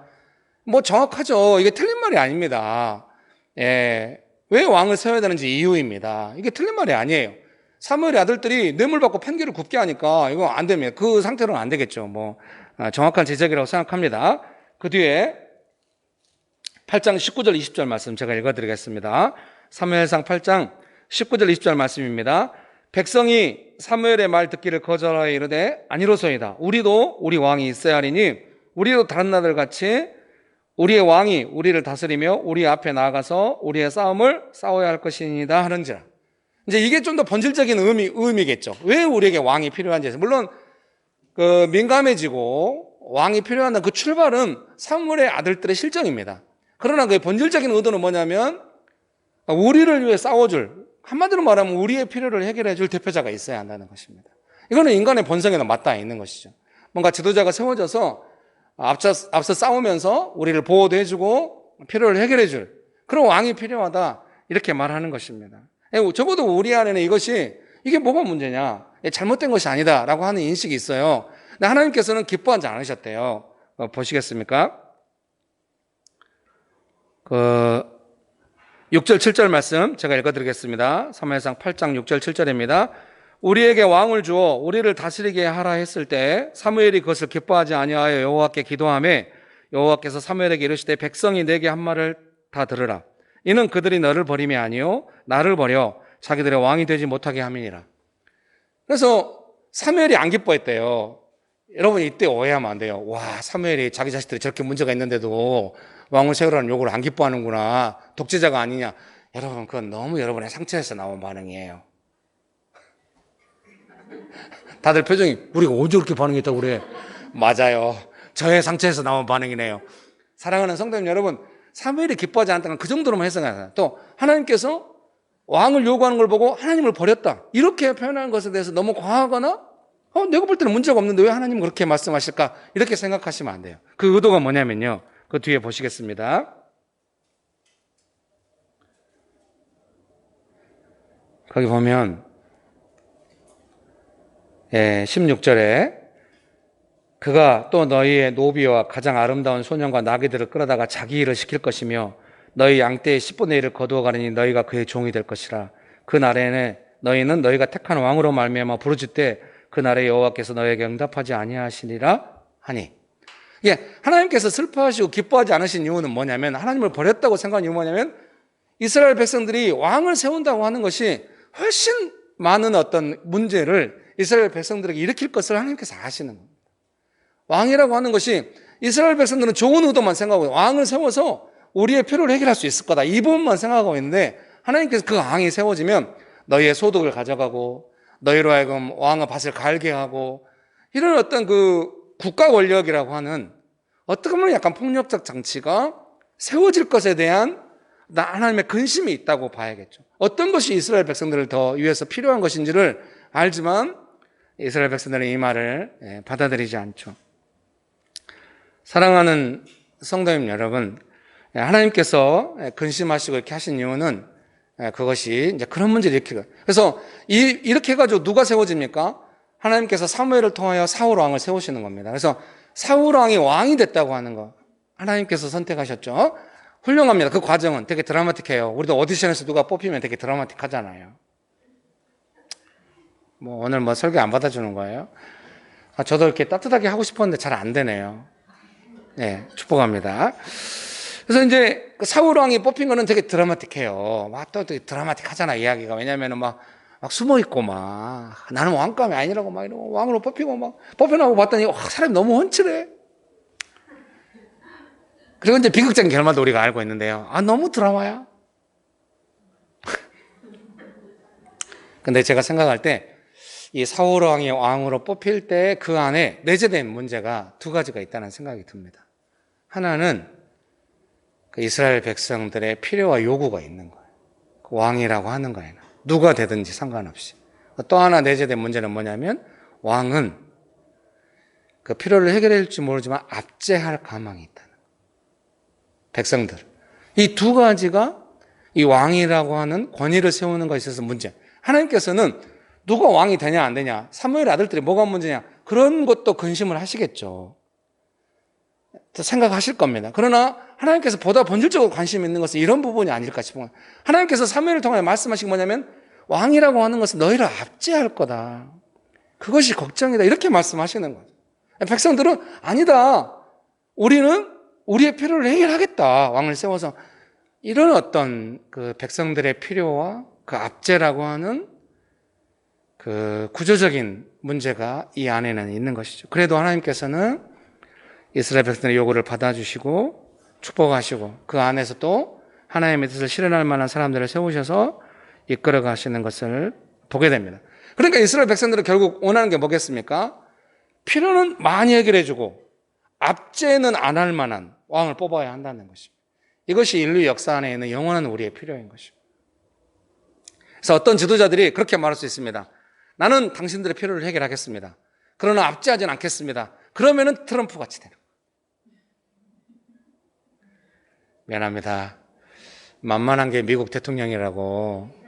정확하죠. 이게 틀린 말이 아닙니다. 왜 왕을 세워야 되는지 이유입니다. 이게 틀린 말이 아니에요. 사무엘의 아들들이 뇌물 받고 판결을 굽게 하니까 이거 안 됩니다. 그 상태로는 안 되겠죠. 정확한 지적이라고 생각합니다. 그 뒤에 8장 19절 20절 말씀 제가 읽어드리겠습니다. 사무엘상 8장 19절 20절 말씀입니다. 백성이 사무엘의 말 듣기를 거절하여 이르되 아니로소이다. 우리도 우리 왕이 있어야 하리니 우리도 다른 나라들 같이 우리의 왕이 우리를 다스리며 우리 앞에 나아가서 우리의 싸움을 싸워야 할 것이니다 하는지라. 이제 이게 좀 더 본질적인 의미겠죠. 왜 우리에게 왕이 필요한지. 물론 그 민감해지고 왕이 필요한 그 출발은 사무엘의 아들들의 실정입니다. 그러나 그 본질적인 의도는 뭐냐면 우리를 위해 싸워줄, 한마디로 말하면 우리의 필요를 해결해줄 대표자가 있어야 한다는 것입니다. 이거는 인간의 본성에는 맞닿아 있는 것이죠. 뭔가 지도자가 세워져서 앞서 싸우면서 우리를 보호도 해주고 필요를 해결해줄 그런 왕이 필요하다, 이렇게 말하는 것입니다. 적어도 우리 안에는 이게 뭐가 문제냐, 잘못된 것이 아니다라고 하는 인식이 있어요. 근데 하나님께서는 기뻐하지 않으셨대요. 보시겠습니까? 6절 7절 말씀 제가 읽어드리겠습니다. 사무엘상 8장 6절 7절입니다. 우리에게 왕을 주어 우리를 다스리게 하라 했을 때 사무엘이 그것을 기뻐하지 아니하여 여호와께 기도하며 여호와께서 사무엘에게 이르시되 백성이 내게 한 말을 다 들으라. 이는 그들이 너를 버림이 아니요 나를 버려 자기들의 왕이 되지 못하게 함이니라. 그래서 사무엘이 안 기뻐했대요. 여러분 이때 오해하면 안 돼요. 와, 사무엘이 자기 자식들이 저렇게 문제가 있는데도 왕을 세우라는 요구를 안 기뻐하는구나, 독재자가 아니냐. 여러분, 그건 너무 여러분의 상처에서 나온 반응이에요. 다들 표정이 우리가 어제 그렇게 반응했다고 그래. 맞아요. 저의 상처에서 나온 반응이네요. 사랑하는 성도님 여러분, 사무엘이 기뻐하지 않다는 그 정도로만 해석하잖아요. 또 하나님께서 왕을 요구하는 걸 보고 하나님을 버렸다, 이렇게 표현하는 것에 대해서 너무 과하거나 내가 볼 때는 문제가 없는데 왜 하나님은 그렇게 말씀하실까, 이렇게 생각하시면 안 돼요. 그 의도가 뭐냐면요, 그 뒤에 보시겠습니다. 거기 보면 16절에 그가 또 너희의 노비와 가장 아름다운 소년과 나귀들을 끌어다가 자기 일을 시킬 것이며 너희 양떼의 10분의 1을 거두어 가느니 너희가 그의 종이 될 것이라. 그 날에는 너희는 너희가 택한 왕으로 말미암아 부르짖되 그 날에 여호와께서 너희에게 응답하지 아니하시리라 하니. 하나님께서 슬퍼하시고 기뻐하지 않으신 이유는 뭐냐면, 하나님을 버렸다고 생각한 이유는 뭐냐면, 이스라엘 백성들이 왕을 세운다고 하는 것이 훨씬 많은 어떤 문제를 이스라엘 백성들에게 일으킬 것을 하나님께서 아시는 겁니다. 왕이라고 하는 것이 이스라엘 백성들은 좋은 의도만 생각하고 왕을 세워서 우리의 필요를 해결할 수 있을 거다, 이 부분만 생각하고 있는데, 하나님께서 그 왕이 세워지면 너희의 소득을 가져가고 너희로 하여금 왕의 밭을 갈게 하고, 이런 어떤 그 국가 권력이라고 하는 어떻게 보면 약간 폭력적 장치가 세워질 것에 대한 하나님의 근심이 있다고 봐야겠죠. 어떤 것이 이스라엘 백성들을 더 위해서 필요한 것인지를 알지만 이스라엘 백성들은 이 말을 받아들이지 않죠. 사랑하는 성도님 여러분, 하나님께서 근심하시고 이렇게 하신 이유는 그것이 이제 그런 문제를 일으키고, 그래서 이렇게 해가지고 누가 세워집니까? 하나님께서 사무엘을 통하여 사울 왕을 세우시는 겁니다. 그래서 사울 왕이 왕이 됐다고 하는 거 하나님께서 선택하셨죠. 훌륭합니다. 그 과정은 되게 드라마틱해요. 우리도 오디션에서 누가 뽑히면 되게 드라마틱하잖아요. 오늘 설교 안 받아주는 거예요? 저도 이렇게 따뜻하게 하고 싶었는데 잘 안 되네요. 네, 축복합니다. 그래서 이제 사울 왕이 뽑힌 거는 되게 드라마틱해요. 또 되게 드라마틱하잖아, 이야기가. 왜냐면은 막 숨어 있고 나는 왕감이 아니라고 이러고 왕으로 뽑히고 뽑혀나오고 봤더니 사람이 너무 훤칠해. 그리고 이제 비극적인 결말도 우리가 알고 있는데요. 너무 드라마야. 근데 제가 생각할 때 이 사울 왕이 왕으로 뽑힐 때 그 안에 내재된 문제가 두 가지가 있다는 생각이 듭니다. 하나는 그 이스라엘 백성들의 필요와 요구가 있는 거예요. 그 왕이라고 하는 거에는 누가 되든지 상관없이. 또 하나 내재된 문제는 뭐냐면, 왕은 그 필요를 해결해 줄지 모르지만 압제할 가망이 있다는 거예요. 백성들. 이 두 가지가 이 왕이라고 하는 권위를 세우는 것에 있어서 문제. 하나님께서는 누가 왕이 되냐 안 되냐, 사무엘 아들들이 뭐가 문제냐, 그런 것도 근심을 하시겠죠. 생각하실 겁니다. 그러나 하나님께서 보다 본질적으로 관심 있는 것은 이런 부분이 아닐까 싶어요. 하나님께서 사무엘을 통해 말씀하신 게 뭐냐면, 왕이라고 하는 것은 너희를 압제할 거다, 그것이 걱정이다, 이렇게 말씀하시는 거죠. 백성들은 아니다, 우리는 우리의 필요를 해결하겠다, 왕을 세워서. 이런 어떤 그 백성들의 필요와 그 압제라고 하는 그 구조적인 문제가 이 안에는 있는 것이죠. 그래도 하나님께서는 이스라엘 백성들의 요구를 받아주시고 축복하시고 그 안에서 또 하나님의 뜻을 실현할 만한 사람들을 세우셔서 이끌어 가시는 것을 보게 됩니다. 그러니까 이스라엘 백성들은 결국 원하는 게 뭐겠습니까? 필요는 많이 해결해주고 압제는 안 할 만한 왕을 뽑아야 한다는 것입니다. 이것이 인류 역사 안에 있는 영원한 우리의 필요인 것입니다. 그래서 어떤 지도자들이 그렇게 말할 수 있습니다. 나는 당신들의 필요를 해결하겠습니다. 그러나 압제하지는 않겠습니다. 그러면은 트럼프 같이 되는 거예요. 미안합니다. 만만한 게 미국 대통령이라고.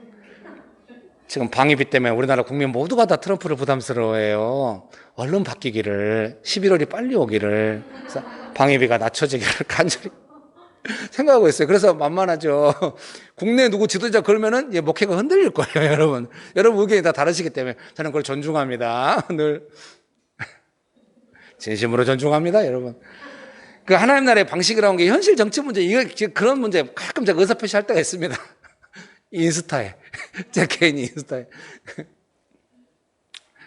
지금 방위비 때문에 우리나라 국민 모두가 다 트럼프를 부담스러워해요. 얼른 바뀌기를, 11월이 빨리 오기를, 그래서 방위비가 낮춰지기를 간절히 생각하고 있어요. 그래서 만만하죠. 국내 누구 지도자 그러면은 목회가 흔들릴 거예요, 여러분. 여러분 의견이 다 다르시기 때문에 저는 그걸 존중합니다. 늘 진심으로 존중합니다, 여러분. 그 하나님 나라의 방식이라는 게 현실 정치 문제, 이거 그런 문제 가끔 제가 의사표시 할 때가 있습니다. 인스타에. 제 개인 인스타에.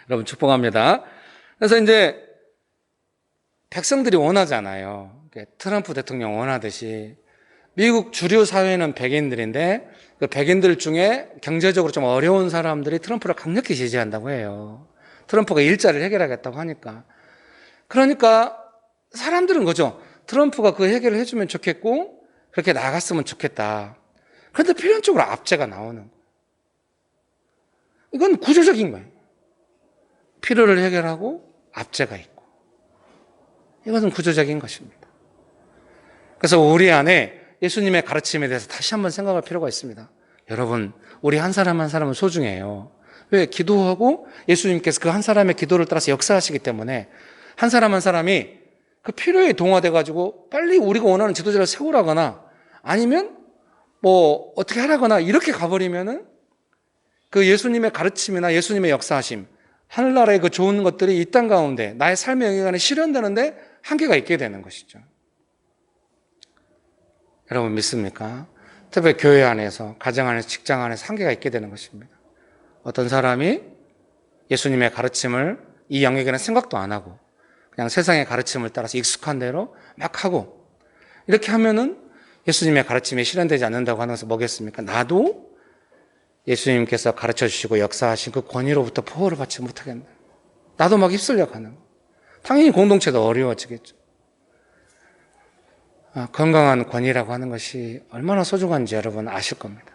여러분 축복합니다. 그래서 이제 백성들이 원하잖아요. 트럼프 대통령 원하듯이 미국 주류 사회는 백인들인데 그 백인들 중에 경제적으로 좀 어려운 사람들이 트럼프를 강력히 지지한다고 해요. 트럼프가 일자리를 해결하겠다고 하니까. 그러니까 사람들은 거죠. 트럼프가 그 해결을 해주면 좋겠고 그렇게 나갔으면 좋겠다. 그런데 필연적으로 압제가 나오는 거예요. 이건 구조적인 거예요. 필요를 해결하고 압제가 있고. 이것은 구조적인 것입니다. 그래서 우리 안에 예수님의 가르침에 대해서 다시 한번 생각할 필요가 있습니다. 여러분, 우리 한 사람 한 사람은 소중해요. 왜? 기도하고 예수님께서 그 한 사람의 기도를 따라서 역사하시기 때문에 한 사람 한 사람이 그 필요에 동화돼가지고 빨리 우리가 원하는 지도자를 세우라거나 아니면 뭐 어떻게 하라거나 이렇게 가버리면은 그 예수님의 가르침이나 예수님의 역사하심, 하늘나라의 그 좋은 것들이 이 땅 가운데 나의 삶의 영역안에 실현되는데 한계가 있게 되는 것이죠. 여러분 믿습니까? 특히 교회 안에서, 가정 안에서, 직장 안에서 한계가 있게 되는 것입니다. 어떤 사람이 예수님의 가르침을 이 영역에는 생각도 안 하고 그냥 세상의 가르침을 따라서 익숙한 대로 막 하고 이렇게 하면은 예수님의 가르침이 실현되지 않는다고 하는 것은 뭐겠습니까? 나도 예수님께서 가르쳐 주시고 역사하신 그 권위로부터 보호를 받지 못하겠네. 나도 막 휩쓸려 가는 거. 당연히 공동체도 어려워지겠죠. 건강한 권위라고 하는 것이 얼마나 소중한지 여러분 아실 겁니다.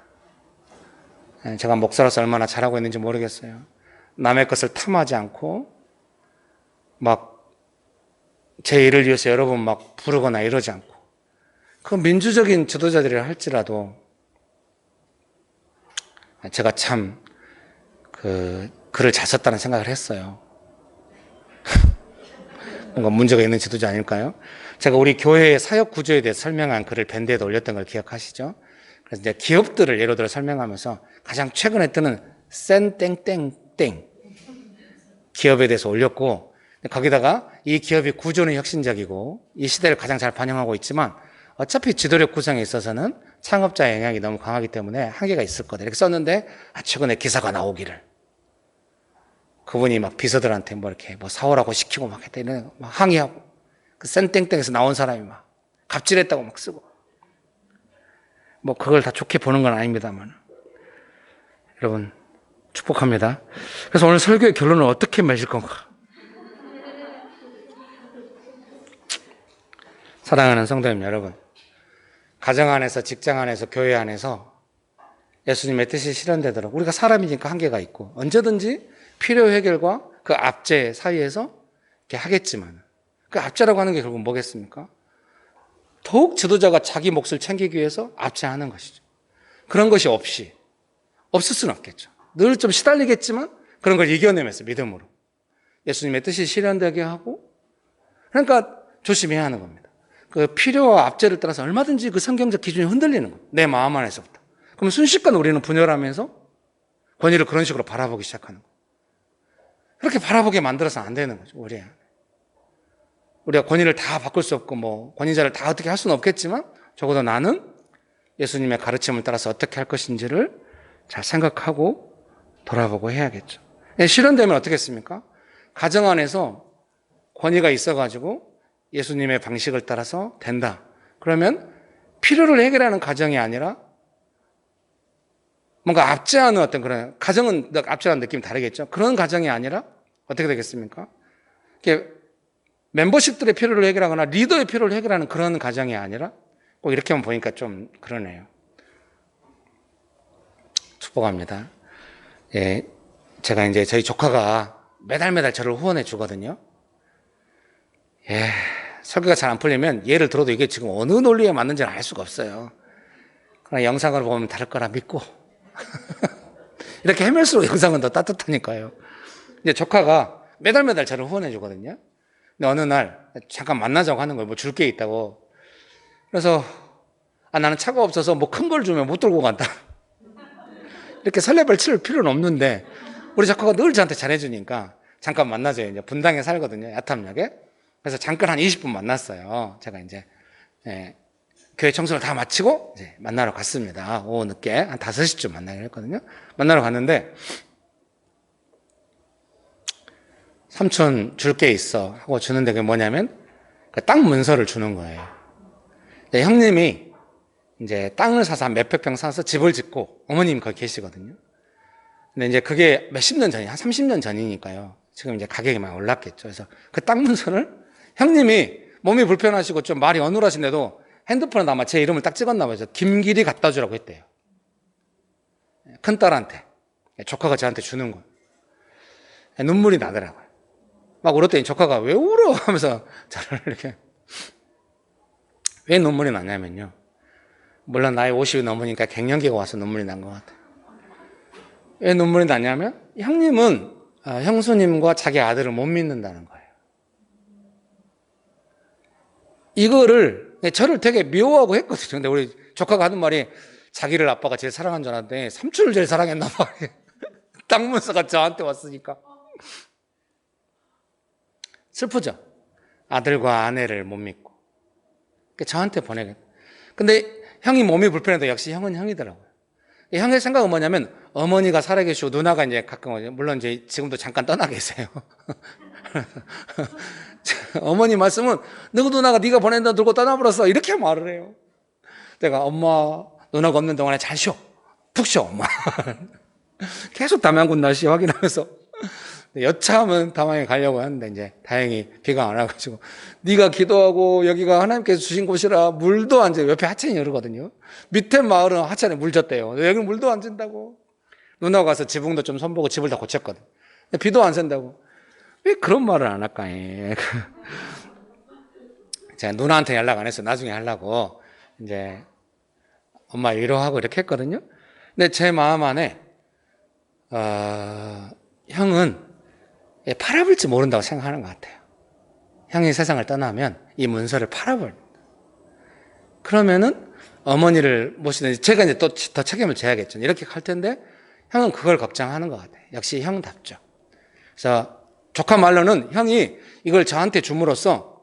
제가 목사로서 얼마나 잘하고 있는지 모르겠어요. 남의 것을 탐하지 않고 막 제 일을 위해서 여러분 막 부르거나 이러지 않고 그 민주적인 지도자들이라 할지라도 제가 참 그 글을 잘 썼다는 생각을 했어요. 뭔가 문제가 있는 지도자 아닐까요? 제가 우리 교회의 사역 구조에 대해서 설명한 글을 밴드에도 올렸던 걸 기억하시죠? 그래서 이제 기업들을 예로 들어 설명하면서 가장 최근에 뜨는 센 땡땡땡 기업에 대해서 올렸고 거기다가 이 기업의 구조는 혁신적이고 이 시대를 가장 잘 반영하고 있지만 어차피 지도력 구성에 있어서는 창업자의 영향이 너무 강하기 때문에 한계가 있을 거다 이렇게 썼는데 최근에 기사가 나오기를 그분이 막 비서들한테 뭐 이렇게 뭐 사오라고 시키고 막 했다 이런 막 항의하고 그 센땡땡에서 나온 사람이 막 갑질했다고 막 쓰고 뭐 그걸 다 좋게 보는 건 아닙니다만 여러분 축복합니다. 그래서 오늘 설교의 결론을 어떻게 맺을 건가? 사랑하는 성도님 여러분, 가정 안에서, 직장 안에서, 교회 안에서 예수님의 뜻이 실현되도록 우리가 사람이니까 한계가 있고 언제든지 필요 해결과 그 압제 사이에서 이렇게 하겠지만 그 압제라고 하는 게 결국 뭐겠습니까? 더욱 지도자가 자기 몫을 챙기기 위해서 압제하는 것이죠. 그런 것이 없을 수는 없겠죠. 늘 좀 시달리겠지만 그런 걸 이겨내면서 믿음으로 예수님의 뜻이 실현되게 하고 그러니까 조심해야 하는 겁니다. 그 필요와 압제를 따라서 얼마든지 그 성경적 기준이 흔들리는 거예요. 내 마음 안에서부터. 그럼 순식간 우리는 분열하면서 권위를 그런 식으로 바라보기 시작하는 거예요. 그렇게 바라보게 만들어서는 안 되는 거죠. 우리가 권위를 다 바꿀 수 없고 뭐 권위자를 다 어떻게 할 수는 없겠지만 적어도 나는 예수님의 가르침을 따라서 어떻게 할 것인지를 잘 생각하고 돌아보고 해야겠죠. 실현되면 어떻겠습니까? 가정 안에서 권위가 있어가지고 예수님의 방식을 따라서 된다. 그러면 필요를 해결하는 과정이 아니라 뭔가 압제하는 어떤 그런, 가정은 압제하는 느낌이 다르겠죠. 그런 과정이 아니라 어떻게 되겠습니까? 이렇게 멤버십들의 필요를 해결하거나 리더의 필요를 해결하는 그런 과정이 아니라 꼭 이렇게만 보니까 좀 그러네요. 축복합니다. 예, 제가 이제 저희 조카가 매달 저를 후원해 주거든요. 예, 설교가 잘 안 풀리면 예를 들어도 이게 지금 어느 논리에 맞는지는 알 수가 없어요. 그러나 영상을 보면 다를 거라 믿고 이렇게 헤맬수록 영상은 더 따뜻하니까요. 이제 조카가 매달 저를 후원해 주거든요. 근데 어느 날 잠깐 만나자고 하는 거예요. 뭐 줄 게 있다고. 그래서 나는 차가 없어서 뭐 큰 걸 주면 못 들고 간다. 이렇게 설레발 칠 필요는 없는데 우리 조카가 늘 저한테 잘해주니까 잠깐 만나줘요. 이제 분당에 살거든요. 야탐역에. 그래서 잠깐 한 20분 만났어요. 제가 이제 교회 청소를 다 마치고 이제 만나러 갔습니다. 오후 늦게 한 5시쯤 만나기로 했거든요. 만나러 갔는데 삼촌 줄 게 있어 하고 주는데 그게 뭐냐면 땅 문서를 주는 거예요. 형님이 이제 땅을 사서 한 몇백 평 사서 집을 짓고 어머님 거기 계시거든요. 근데 이제 그게 몇십 년 전이 한 30년 전이니까요. 지금 이제 가격이 많이 올랐겠죠. 그래서 그 땅 문서를 형님이 몸이 불편하시고 좀 말이 어눌하신데도 핸드폰에 아마 제 이름을 딱 찍었나 봐요. 김길이 갖다 주라고 했대요. 큰딸한테. 조카가 저한테 주는 거예요. 눈물이 나더라고요. 막 울었더니 조카가 왜 울어? 하면서 저를 이렇게. 왜 눈물이 나냐면요. 물론 나이 50이 넘으니까 갱년기가 와서 눈물이 난 것 같아요. 왜 눈물이 나냐면 형님은 형수님과 자기 아들을 못 믿는다는 거예요. 이거를 저를 되게 미워하고 했거든요. 근데 우리 조카가 하는 말이 자기를 아빠가 제일 사랑한 줄 알았는데 삼촌을 제일 사랑했나 봐요. 땅 문서가 저한테 왔으니까. 슬프죠? 아들과 아내를 못 믿고. 저한테 보내겠다. 근데 형이 몸이 불편해도 역시 형은 형이더라고요. 형의 생각은 뭐냐면 어머니가 살아계시고 누나가 이제 가끔, 물론 이제 지금도 잠깐 떠나 계세요. 어머니 말씀은 너희 누나가 네가 보낸 돈 들고 떠나버렸어. 이렇게 말을 해요. 내가 엄마 누나가 없는 동안에 잘 쉬어. 푹 쉬어 엄마. 계속 담양군 날씨 확인하면서 여차하면 담양에 가려고 하는데 이제 다행히 비가 안 와가지고 네가 기도하고 여기가 하나님께서 주신 곳이라 물도 안 줘. 옆에 하천이 흐르거든요. 밑에 마을은 하천에 물 줬대요. 여기는 물도 안 준다고. 누나가 가서 지붕도 좀 손보고 집을 다 고쳤거든. 비도 안 샌다고. 왜 그런 말을 안 할까? 제가 누나한테 연락 안 해서 나중에 하려고 이제 엄마 위로하고 이렇게 했거든요. 근데 제 마음 안에 형은 팔아볼지 모른다고 생각하는 것 같아요. 형이 세상을 떠나면 이 문서를 팔아버린다. 그러면은 어머니를 모시든지 제가 이제 또 더 책임을 져야겠죠. 이렇게 할 텐데 형은 그걸 걱정하는 것 같아요. 역시 형답죠. 그래서 조카 말로는 형이 이걸 저한테 줌으로써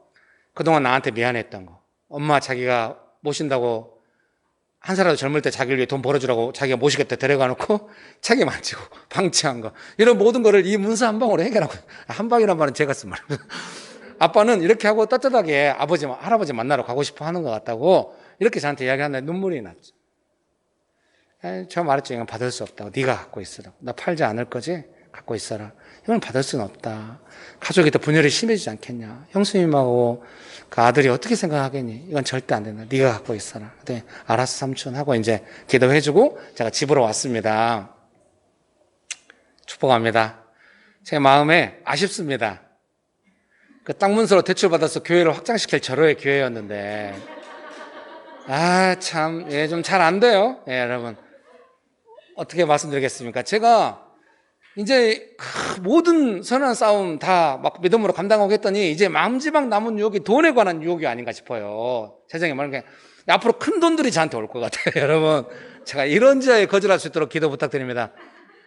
그동안 나한테 미안했던 거, 엄마 자기가 모신다고 한 살이라도 젊을 때 자기를 위해 돈 벌어주라고 자기가 모시겠다 데려가 놓고 책임 안 지고 방치한 거, 이런 모든 거를 이 문서 한 방으로 해결하고. 한 방이란 말은 제가 쓴 말입니다. 아빠는 이렇게 하고 떳떳하게 아버지, 할아버지 만나러 가고 싶어 하는 것 같다고 이렇게 저한테 이야기하는데 눈물이 났죠. 제가 말했죠. 이건 받을 수 없다고. 네가 갖고 있으라고. 나 팔지 않을 거지? 갖고 있어라. 이건 받을 수는 없다. 가족이 더 분열이 심해지지 않겠냐. 형수님하고 그 아들이 어떻게 생각하겠니? 이건 절대 안 된다. 네가 갖고 있어라. 네, 알았어 삼촌 하고 이제 기도해주고 제가 집으로 왔습니다. 축복합니다. 제 마음에 아쉽습니다. 그 땅 문서로 대출받아서 교회를 확장시킬 절호의 교회였는데 참, 좀 잘 안 돼요. 여러분. 어떻게 말씀드리겠습니까? 제가 이제 모든 선한 싸움 다 막 믿음으로 감당하고 했더니 이제 마음지막 남은 유혹이 돈에 관한 유혹이 아닌가 싶어요. 세상에 말하는 게 앞으로 큰 돈들이 저한테 올 것 같아요. 여러분, 제가 이런 지하에 거절할 수 있도록 기도 부탁드립니다.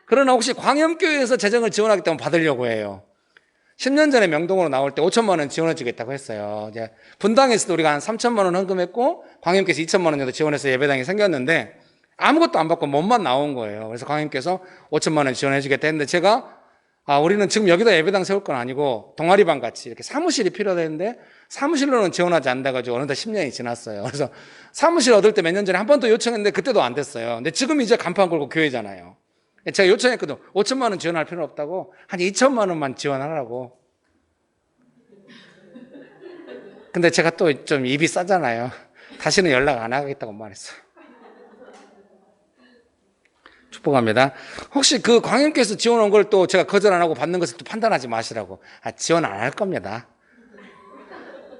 그러나 혹시 광염교회에서 재정을 지원하기 때문에 받으려고 해요. 10년 전에 명동으로 나올 때 5천만 원 지원해 주겠다고 했어요. 이제 분당에서도 우리가 한 3천만 원 헌금했고 광염께서 2천만 원 정도 지원해서 예배당이 생겼는데 아무것도 안 받고 몸만 나온 거예요. 그래서 광님께서 5천만 원 지원해 주겠다 했는데 제가 우리는 지금 여기다 예배당 세울 건 아니고 동아리반 같이 이렇게 사무실이 필요했는데 사무실로는 지원하지 않아가지고 어느덧 10년이 지났어요. 그래서 사무실 얻을 때 몇 년 전에 한 번 더 요청했는데 그때도 안 됐어요. 근데 지금 이제 간판 걸고 교회잖아요. 제가 요청했거든. 5천만 원 지원할 필요는 없다고 한 2천만 원만 지원하라고. 근데 제가 또 좀 입이 싸잖아요. 다시는 연락 안 하겠다고 말했어요. 축복합니다. 혹시 그 광님께서 지원 온 걸 또 제가 거절 안 하고 받는 것을 또 판단하지 마시라고. 지원 안 할 겁니다.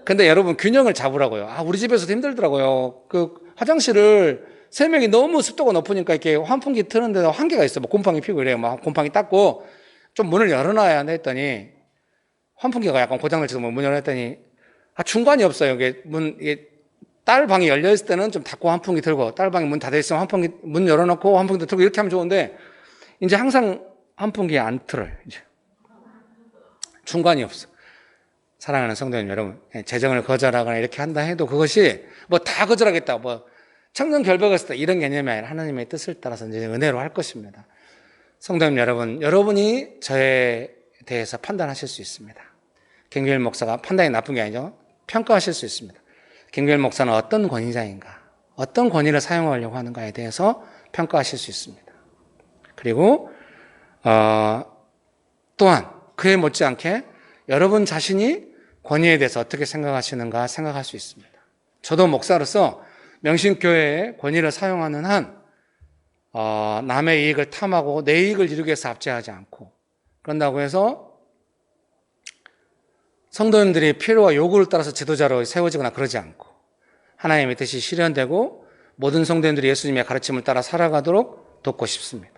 근데 여러분 균형을 잡으라고요. 우리 집에서도 힘들더라고요. 그 화장실을 3명이 너무 습도가 높으니까 이렇게 환풍기 트는 데도 한계가 있어요. 뭐 곰팡이 피고 이래요. 막 곰팡이 닦고 좀 문을 열어놔야 한다 했더니 환풍기가 약간 고장날지도 문 열어놨더니 중간이 없어요. 이게 딸 방이 열려있을 때는 좀 닫고 환풍기 틀고 딸 방이 문 닫아있으면 환풍기 문 열어놓고 환풍기 틀고 이렇게 하면 좋은데 이제 항상 환풍기 안 틀어요. 이제 중간이 없어. 사랑하는 성도님 여러분, 재정을 거절하거나 이렇게 한다 해도 그것이 뭐 다 거절하겠다, 뭐 청정결백을 했다 이런 개념이 아니라 하나님의 뜻을 따라서 이제 은혜로 할 것입니다. 성도님 여러분, 여러분이 저에 대해서 판단하실 수 있습니다. 김규일 목사가 판단이 나쁜 게 아니죠. 평가하실 수 있습니다. 김규일 목사는 어떤 권위자인가, 어떤 권위를 사용하려고 하는가에 대해서 평가하실 수 있습니다. 그리고 또한 그에 못지않게 여러분 자신이 권위에 대해서 어떻게 생각하시는가 생각할 수 있습니다. 저도 목사로서 명신교회의 권위를 사용하는 한 남의 이익을 탐하고 내 이익을 이루기 위해서 압제하지 않고, 그런다고 해서 성도님들이 필요와 요구를 따라서 지도자로 세워지거나 그러지 않고 하나님의 뜻이 실현되고 모든 성도님들이 예수님의 가르침을 따라 살아가도록 돕고 싶습니다.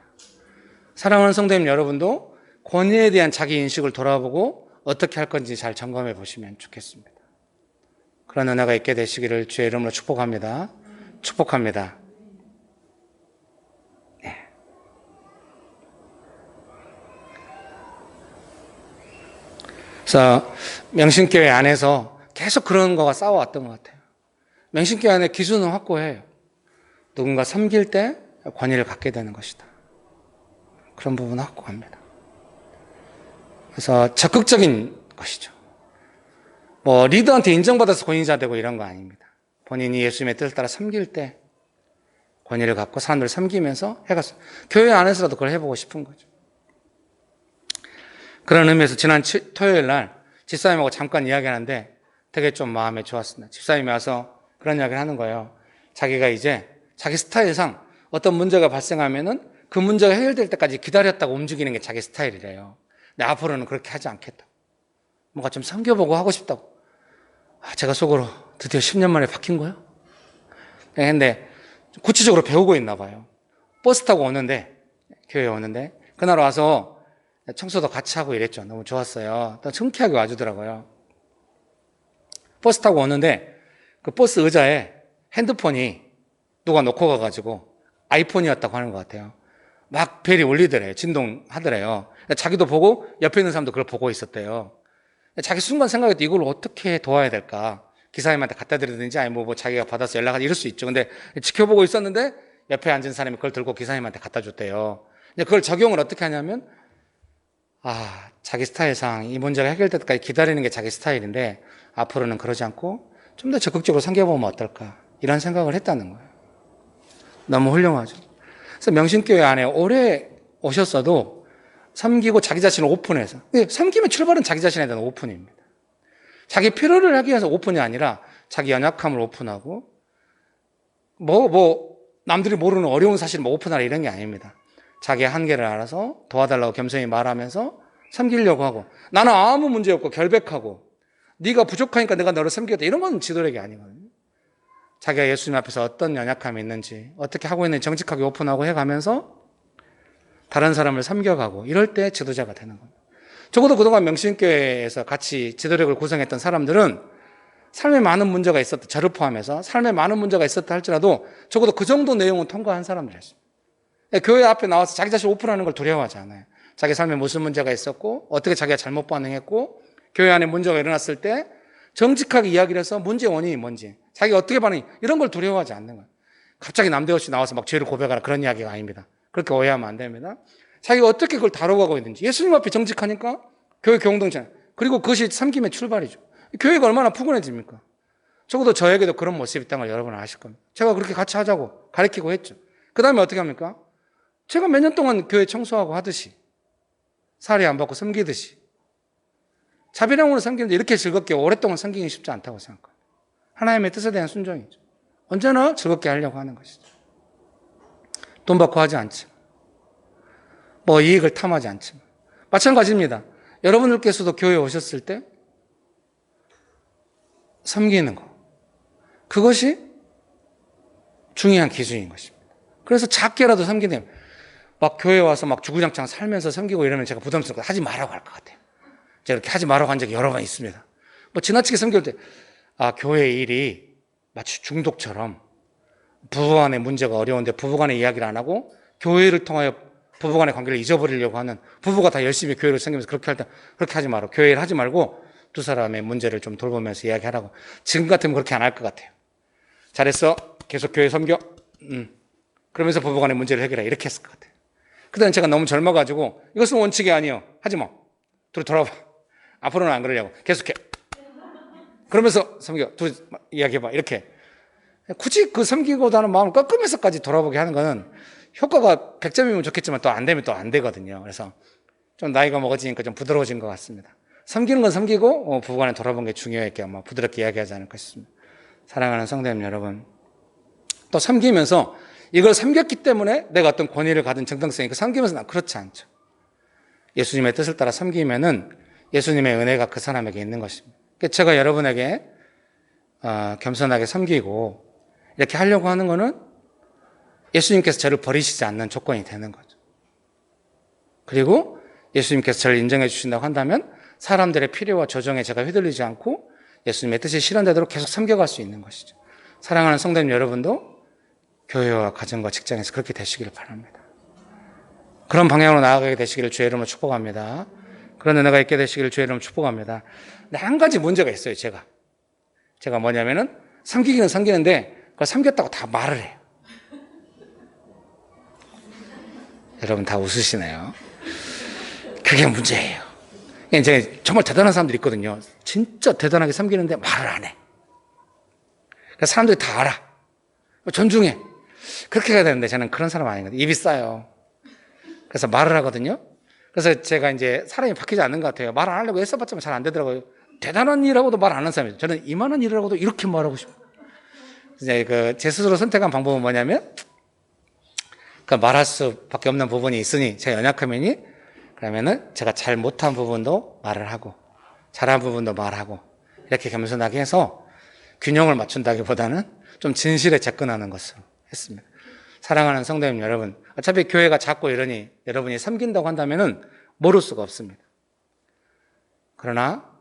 사랑하는 성도님 여러분도 권위에 대한 자기 인식을 돌아보고 어떻게 할 건지 잘 점검해 보시면 좋겠습니다. 그런 은혜가 있게 되시기를 주의 이름으로 축복합니다. 축복합니다. 네. 그래서 명신교회 안에서 계속 그런 거가 싸워왔던 것 같아요. 명신교회 안에 기준은 확고해요. 누군가 섬길 때 권위를 갖게 되는 것이다. 그런 부분은 확고합니다. 그래서 적극적인 것이죠. 뭐 리더한테 인정받아서 권위자 되고 이런 거 아닙니다. 본인이 예수님의 뜻을 따라 섬길 때 권위를 갖고 사람들을 섬기면서 해갔어요. 교회 안에서라도 그걸 해보고 싶은 거죠. 그런 의미에서 지난 토요일 날 집사님하고 잠깐 이야기하는데 되게 좀 마음에 좋았습니다. 집사님이 와서 그런 이야기를 하는 거예요. 자기가 이제 자기 스타일상 어떤 문제가 발생하면은 그 문제가 해결될 때까지 기다렸다가 움직이는 게 자기 스타일이래요. 근데 앞으로는 그렇게 하지 않겠다. 뭔가 좀 섬겨보고 하고 싶다고. 제가 속으로 드디어 10년 만에 바뀐 거예요? 근데 구체적으로 배우고 있나 봐요. 버스 타고 오는데, 교회에 오는데, 그날 와서 청소도 같이 하고 이랬죠. 너무 좋았어요. 또 청쾌하게 와주더라고요. 버스 타고 오는데, 그 버스 의자에 핸드폰이 누가 놓고 가가지고 아이폰이었다고 하는 것 같아요. 막 벨이 울리더래요. 진동하더래요. 자기도 보고 옆에 있는 사람도 그걸 보고 있었대요. 자기 순간 생각했더니 이걸 어떻게 도와야 될까? 기사님한테 갖다 드리든지 아니면 뭐 자기가 받아서 연락하지 이럴 수 있죠. 근데 지켜보고 있었는데 옆에 앉은 사람이 그걸 들고 기사님한테 갖다 줬대요. 그걸 적용을 어떻게 하냐면 자기 스타일상 이 문제가 해결될 때까지 기다리는 게 자기 스타일인데 앞으로는 그러지 않고 좀 더 적극적으로 섬겨보면 어떨까? 이런 생각을 했다는 거예요. 너무 훌륭하죠. 그래서 명신교회 안에 오래 오셨어도 섬기고 자기 자신을 오픈해서, 섬김의 출발은 자기 자신에 대한 오픈입니다. 자기 필요를 하기 위해서 오픈이 아니라 자기 연약함을 오픈하고 남들이 모르는 어려운 사실을 오픈하라 이런 게 아닙니다. 자기의 한계를 알아서 도와달라고 겸손히 말하면서 섬기려고 하고, 나는 아무 문제 없고 결백하고 네가 부족하니까 내가 너를 섬기겠다 이런 건 지도력이 아니거든요. 자기가 예수님 앞에서 어떤 연약함이 있는지 어떻게 하고 있는지 정직하게 오픈하고 해가면서 다른 사람을 섬겨가고 이럴 때 지도자가 되는 겁니다. 적어도 그동안 명신교회에서 같이 지도력을 구성했던 사람들은 삶에 많은 문제가 있었다, 저를 포함해서 삶에 많은 문제가 있었다 할지라도 적어도 그 정도 내용은 통과한 사람들이었습니다. 교회 앞에 나와서 자기 자신 오픈하는 걸 두려워하지 않아요. 자기 삶에 무슨 문제가 있었고 어떻게 자기가 잘못 반응했고 교회 안에 문제가 일어났을 때 정직하게 이야기를 해서 문제의 원인이 뭔지 자기가 어떻게 반응이 이런 걸 두려워하지 않는 거예요. 갑자기 남대없이 나와서 막 죄를 고백하라 그런 이야기가 아닙니다. 그렇게 오해하면 안 됩니다. 자기가 어떻게 그걸 다루고 가고 있는지. 예수님 앞에 정직하니까 교회 공동체. 그리고 그것이 섬김의 출발이죠. 교회가 얼마나 푸근해집니까? 적어도 저에게도 그런 모습이 있다는 걸 여러분은 아실 겁니다. 제가 그렇게 같이 하자고 가르치고 했죠. 그 다음에 어떻게 합니까? 제가 몇 년 동안 교회 청소하고 하듯이, 살이 안 받고 섬기듯이, 자비량으로 섬기는데 이렇게 즐겁게 오랫동안 섬기기 쉽지 않다고 생각합니다. 하나님의 뜻에 대한 순종이죠. 언제나 즐겁게 하려고 하는 것이죠. 돈 받고 하지 않지만, 뭐 이익을 탐하지 않지만. 마찬가지입니다. 여러분들께서도 교회에 오셨을 때 섬기는 거, 그것이 중요한 기준인 것입니다. 그래서 작게라도 섬기면, 막 교회 와서 막 주구장창 살면서 섬기고 이러면 제가 부담스럽고 하지 말라고 할 것 같아요. 제가 이렇게 하지 말라고 한 적이 여러 번 있습니다. 뭐 지나치게 섬길 때, 교회 일이 마치 중독처럼 부부간의 문제가 어려운데 부부간의 이야기를 안 하고 교회를 통하여 부부간의 관계를 잊어버리려고 하는, 부부가 다 열심히 교회를 섬기면서 그렇게 할 때 그렇게 하지 말고, 교회를 하지 말고 두 사람의 문제를 좀 돌보면서 이야기하라고. 지금 같으면 그렇게 안 할 것 같아요. 잘했어. 계속 교회 섬겨. 그러면서 부부간의 문제를 해결해. 이렇게 했을 것 같아요. 그다음에 제가 너무 젊어가지고 이것은 원칙이 아니에요. 하지 마. 돌아봐. 앞으로는 안 그러려고. 계속해. 그러면서 섬겨. 이야기해봐. 이렇게. 굳이 그 섬기고자 는 마음을 꺾으면서까지 돌아보게 하는 거는 효과가 100점이면 좋겠지만 또 안 되면 또 안 되거든요. 그래서 좀 나이가 먹어지니까 좀 부드러워진 것 같습니다. 섬기는 건 섬기고 부부간에 돌아본 게 중요했게 아마 부드럽게 이야기하지 않을까 싶습니다. 사랑하는 성도님 여러분, 또 섬기면서 이걸 섬겼기 때문에 내가 어떤 권위를 가진 정당성이, 그 섬기면서 난 그렇지 않죠. 예수님의 뜻을 따라 섬기면은 예수님의 은혜가 그 사람에게 있는 것입니다. 제가 여러분에게 겸손하게 섬기고 이렇게 하려고 하는 거는 예수님께서 저를 버리시지 않는 조건이 되는 거죠. 그리고 예수님께서 저를 인정해 주신다고 한다면 사람들의 필요와 조정에 제가 휘둘리지 않고 예수님의 뜻이 실현되도록 계속 섬겨갈 수 있는 것이죠. 사랑하는 성도님 여러분도 교회와 가정과 직장에서 그렇게 되시기를 바랍니다. 그런 방향으로 나아가게 되시기를 주의 이름으로 축복합니다. 그런 은혜가 있게 되시기를 주의 이름으로 축복합니다. 근데 한 가지 문제가 있어요. 제가 뭐냐면은 섬기기는 섬기는데 그걸 섬겼다고 다 말을 해요. 여러분 다 웃으시네요. 그게 문제예요. 이제 정말 대단한 사람들이 있거든요. 진짜 대단하게 섬기는데 말을 안 해. 그러니까 사람들이 다 알아. 존중해. 그렇게 해야 되는데 저는 그런 사람 아니거든요. 입이 싸요. 그래서 말을 하거든요. 그래서 제가 이제 사람이 바뀌지 않는 것 같아요. 말 안 하려고 애써봤지만 잘 안 되더라고요. 대단한 일하고도 말 안 하는 사람이죠. 저는 이만한 일을 하고도 이렇게 말하고 싶어요. 이제 제 스스로 선택한 방법은 뭐냐면, 말할 수밖에 없는 부분이 있으니, 제 연약하면이, 그러면은 제가 잘 못한 부분도 말을 하고, 잘한 부분도 말하고, 이렇게 겸손하게 해서 균형을 맞춘다기보다는 좀 진실에 접근하는 것으로 했습니다. 사랑하는 성도님 여러분, 어차피 교회가 작고 이러니 여러분이 섬긴다고 한다면은 모를 수가 없습니다. 그러나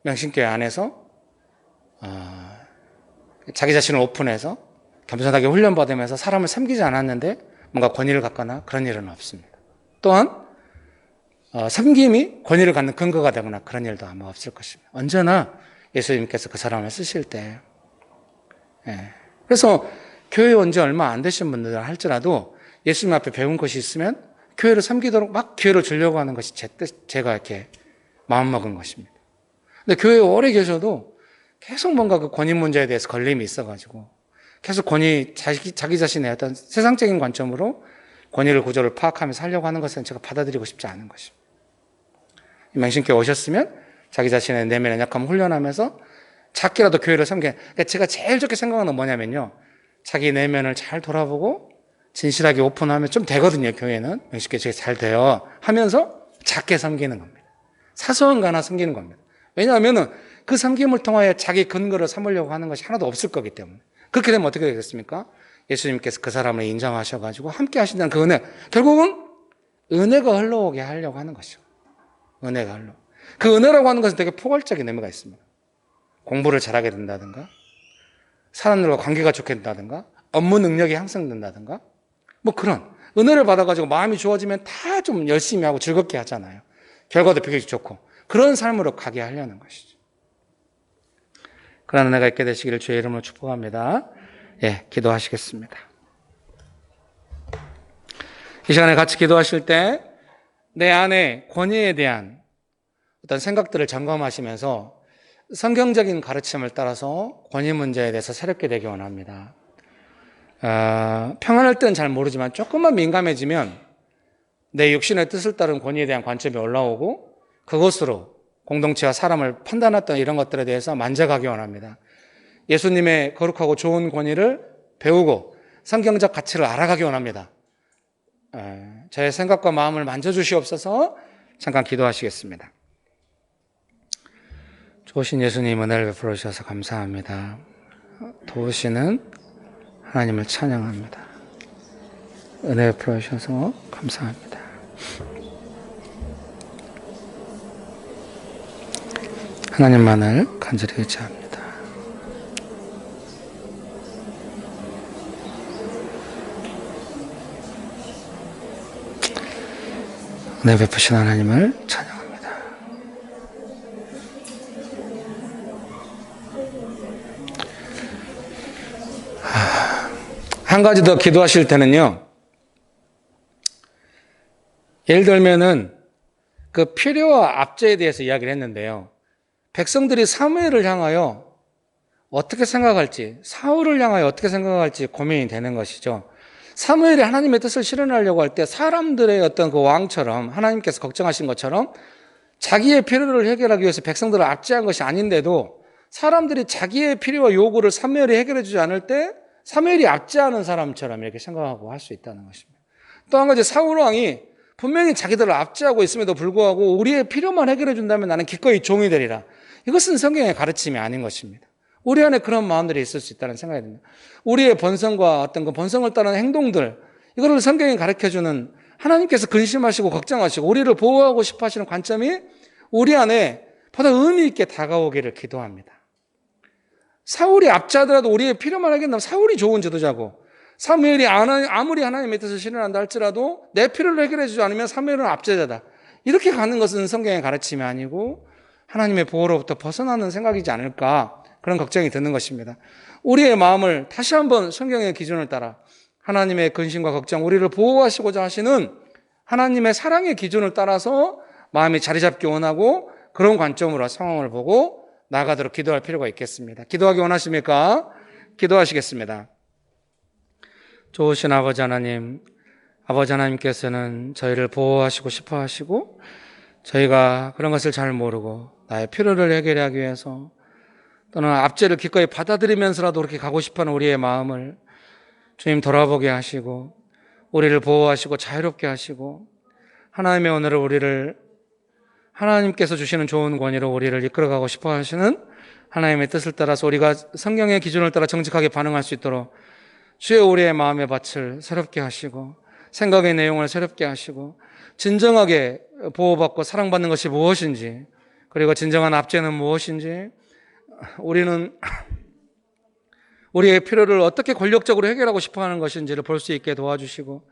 명신교회 안에서 자기 자신을 오픈해서 겸손하게 훈련받으면서 사람을 섬기지 않았는데 뭔가 권위를 갖거나 그런 일은 없습니다. 또한 섬김이 권위를 갖는 근거가 되거나 그런 일도 아마 없을 것입니다. 언제나 예수님께서 그 사람을 쓰실 때, 그래서 교회 온 지 얼마 안 되신 분들 할지라도 예수님 앞에 배운 것이 있으면 교회를 섬기도록 막 기회를 주려고 하는 것이 제가 이렇게 마음먹은 것입니다. 근데 교회에 오래 계셔도 계속 뭔가 그 권위 문제에 대해서 걸림이 있어가지고 계속 자기 자신의 어떤 세상적인 관점으로 권위를 구조를 파악하면서 하려고 하는 것은 제가 받아들이고 싶지 않은 것입니다. 맹신교회 오셨으면 자기 자신의 내면의 약함을 훈련하면서 작게라도 교회를 섬기는, 그러니까 제가 제일 좋게 생각하는 건 뭐냐면요, 자기 내면을 잘 돌아보고 진실하게 오픈하면 좀 되거든요. 교회는 맹신교회 잘 돼요 하면서 작게 섬기는 겁니다. 사소한 거 하나 섬기는 겁니다. 왜냐하면 그 섬김을 통하여 자기 근거를 삼으려고 하는 것이 하나도 없을 거기 때문에. 그렇게 되면 어떻게 되겠습니까? 예수님께서 그 사람을 인정하셔가지고 함께 하신다는 그 은혜, 결국은 은혜가 흘러오게 하려고 하는 것이죠. 은혜가 흘러. 그 은혜라고 하는 것은 되게 포괄적인 의미가 있습니다. 공부를 잘하게 된다든가, 사람들과 관계가 좋게 된다든가, 업무 능력이 향상된다든가, 뭐 그런 은혜를 받아가지고 마음이 좋아지면 다 좀 열심히 하고 즐겁게 하잖아요. 결과도 되게 좋고 그런 삶으로 가게 하려는 것이죠. 그런 은혜가 있게 되시기를 주의 이름으로 축복합니다. 기도하시겠습니다. 이 시간에 같이 기도하실 때 내 안에 권위에 대한 어떤 생각들을 점검하시면서 성경적인 가르침을 따라서 권위 문제에 대해서 새롭게 되기 원합니다. 평안할 때는 잘 모르지만 조금만 민감해지면 내 육신의 뜻을 따른 권위에 대한 관점이 올라오고 그것으로 공동체와 사람을 판단했던 이런 것들에 대해서 만져가기 원합니다. 예수님의 거룩하고 좋은 권위를 배우고 성경적 가치를 알아가기 원합니다. 저의 생각과 마음을 만져주시옵소서. 잠깐 기도하시겠습니다. 좋으신 예수님, 은혜를 베풀어 주셔서 감사합니다. 도우시는 하나님을 찬양합니다. 은혜 베풀어 주셔서 감사합니다. 하나님만을 간절히 의지합니다. 은혜 베푸신 하나님을 찬양합니다. 한 가지 더 기도하실 때는요, 예를 들면은 그 필요와 압제에 대해서 이야기를 했는데요, 백성들이 사무엘을 향하여 어떻게 생각할지, 사울을 향하여 어떻게 생각할지 고민이 되는 것이죠. 사무엘이 하나님의 뜻을 실현하려고 할 때 사람들의 어떤 그 왕처럼 하나님께서 걱정하신 것처럼 자기의 필요를 해결하기 위해서 백성들을 압제한 것이 아닌데도 사람들이 자기의 필요와 요구를 사무엘이 해결해 주지 않을 때 사무엘이 압제하는 사람처럼 이렇게 생각하고 할 수 있다는 것입니다. 또 한 가지, 사울 왕이 분명히 자기들을 압제하고 있음에도 불구하고 우리의 필요만 해결해 준다면 나는 기꺼이 종이 되리라. 이것은 성경의 가르침이 아닌 것입니다. 우리 안에 그런 마음들이 있을 수 있다는 생각이 듭니다. 우리의 본성과 어떤 그 본성을 따르는 행동들, 이거를 성경이 가르쳐주는, 하나님께서 근심하시고 걱정하시고 우리를 보호하고 싶어 하시는 관점이 우리 안에 보다 의미 있게 다가오기를 기도합니다. 사울이 압제하더라도 우리의 필요만 하겠다면 사울이 좋은 지도자고, 사무엘이 아무리 하나님의 뜻을 실현한다 할지라도 내 필요를 해결해 주지 않으면 사무엘은 압제자다. 이렇게 가는 것은 성경의 가르침이 아니고 하나님의 보호로부터 벗어나는 생각이지 않을까, 그런 걱정이 드는 것입니다. 우리의 마음을 다시 한번 성경의 기준을 따라 하나님의 근심과 걱정, 우리를 보호하시고자 하시는 하나님의 사랑의 기준을 따라서 마음이 자리 잡기 원하고 그런 관점으로 상황을 보고 나아가도록 기도할 필요가 있겠습니다. 기도하기 원하십니까? 기도하시겠습니다. 좋으신 아버지 하나님, 아버지 하나님께서는 저희를 보호하시고 싶어 하시고 저희가 그런 것을 잘 모르고 나의 필요를 해결하기 위해서 또는 압제를 기꺼이 받아들이면서라도 그렇게 가고 싶어하는 우리의 마음을 주님 돌아보게 하시고 우리를 보호하시고 자유롭게 하시고 하나님의 오늘을 우리를 하나님께서 주시는 좋은 권위로 우리를 이끌어가고 싶어 하시는 하나님의 뜻을 따라서 우리가 성경의 기준을 따라 정직하게 반응할 수 있도록 주여 우리의 마음의 밭을 새롭게 하시고 생각의 내용을 새롭게 하시고 진정하게 보호받고 사랑받는 것이 무엇인지, 그리고 진정한 압제는 무엇인지, 우리는 우리의 필요를 어떻게 권력적으로 해결하고 싶어하는 것인지를 볼 수 있게 도와주시고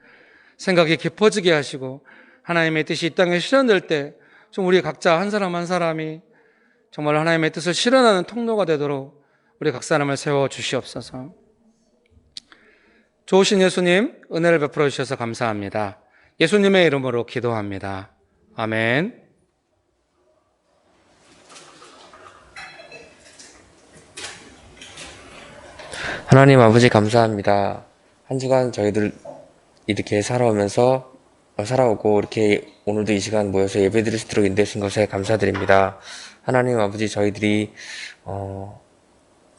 생각이 깊어지게 하시고 하나님의 뜻이 이 땅에 실현될 때 좀 우리 각자 한 사람 한 사람이 정말 하나님의 뜻을 실현하는 통로가 되도록 우리 각 사람을 세워주시옵소서. 좋으신 예수님, 은혜를 베풀어 주셔서 감사합니다. 예수님의 이름으로 기도합니다. 아멘. 하나님 아버지 감사합니다. 한 주간 저희들 이렇게 살아오고 이렇게 오늘도 이 시간 모여서 예배드릴 수 있도록 인도하신 것에 감사드립니다. 하나님 아버지, 저희들이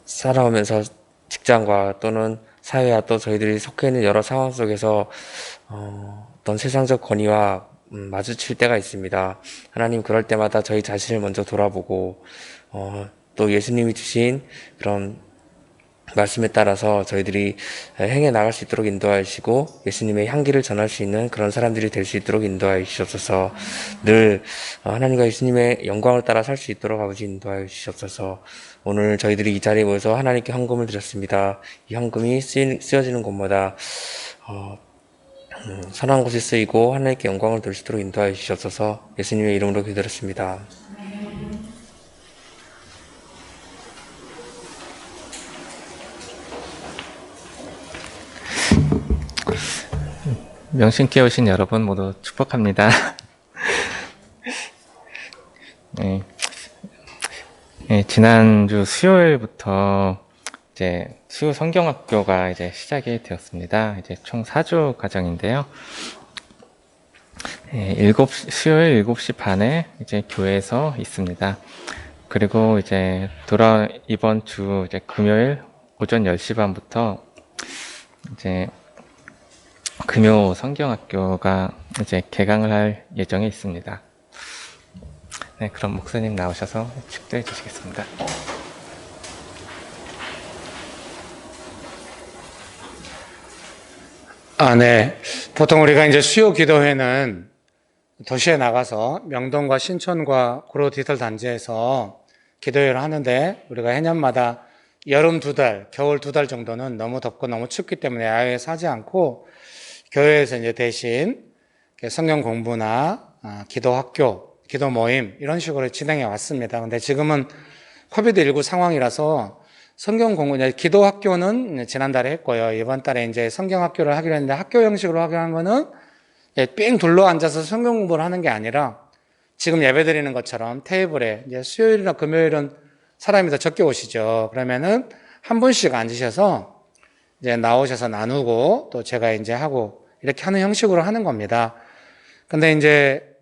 살아오면서 직장과 또는 사회와 또 저희들이 속해 있는 여러 상황 속에서 어떤 세상적 권위와 마주칠 때가 있습니다. 하나님, 그럴 때마다 저희 자신을 먼저 돌아보고 또 예수님이 주신 그런 말씀에 따라서 저희들이 행해 나갈 수 있도록 인도하여 주시고 예수님의 향기를 전할 수 있는 그런 사람들이 될 수 있도록 인도하여 주시옵소서. 늘 하나님과 예수님의 영광을 따라 살 수 있도록 아버지 인도하여 주시옵소서. 오늘 저희들이 이 자리에 모여서 하나님께 헌금을 드렸습니다. 이 헌금이 쓰여지는 곳마다 선한 곳에 쓰이고 하나님께 영광을 돌 수 있도록 인도하여 주시옵소서. 예수님의 이름으로 기도드렸습니다. 명심께 오신 여러분 모두 축복합니다. 네. 네, 지난주 수요일부터 이제 수요 성경학교가 이제 시작이 되었습니다. 이제 총 4주 과정인데요. 수요일 7시 반에 이제 교회에서 있습니다. 그리고 이제 이번 주 이제 금요일 오전 10시 반부터 이제 금요 성경학교가 이제 개강을 할 예정에 있습니다. 네, 그럼 목사님 나오셔서 축도해 주시겠습니다. 네. 보통 우리가 이제 수요 기도회는 도시에 나가서 명동과 신촌과 구로 디지털 단지에서 기도회를 하는데, 우리가 해년마다 여름 2달, 겨울 2달 정도는 너무 덥고 너무 춥기 때문에 야외에서 하지 않고 교회에서 이제 대신 성경 공부나 기도 학교, 기도 모임 이런 식으로 진행해 왔습니다. 근데 지금은 코비드19 상황이라서 성경 공부, 기도 학교는 지난달에 했고요. 이번 달에 이제 성경 학교를 하기로 했는데, 학교 형식으로 하기로 한 거는 삥 둘러 앉아서 성경 공부를 하는 게 아니라 지금 예배 드리는 것처럼 테이블에 이제 수요일이나 금요일은 사람이 더 적게 오시죠. 그러면은 한 분씩 앉으셔서 이제 나오셔서 나누고 또 제가 이제 하고 이렇게 하는 형식으로 하는 겁니다. 근데 이제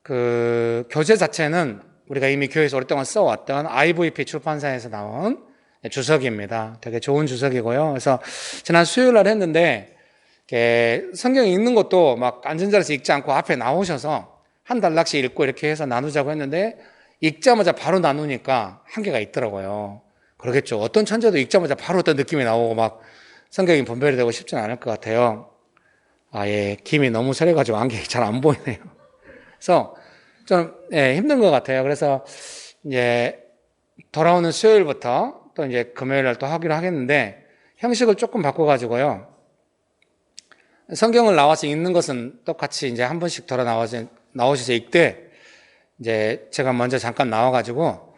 그 교재 자체는 우리가 이미 교회에서 오랫동안 써왔던 IVP 출판사에서 나온 주석입니다. 되게 좋은 주석이고요. 그래서 지난 수요일 날 했는데 성경 읽는 것도 막 앉은 자리에서 읽지 않고 앞에 나오셔서 한 단락씩 읽고 이렇게 해서 나누자고 했는데, 읽자마자 바로 나누니까 한계가 있더라고요. 그러겠죠. 어떤 천재도 읽자마자 바로 어떤 느낌이 나오고 막 성경이 분별이 되고 싶지는 않을 것 같아요. 김이 너무 세려가지고 안경이 잘 안 보이네요. 그래서 좀 힘든 것 같아요. 그래서 이제 돌아오는 수요일부터 또 이제 금요일 날 또 하기로 하겠는데, 형식을 조금 바꿔가지고요. 성경을 나와서 읽는 것은 똑같이 이제 한 번씩 돌아 나오셔서 읽되, 이제 제가 먼저 잠깐 나와가지고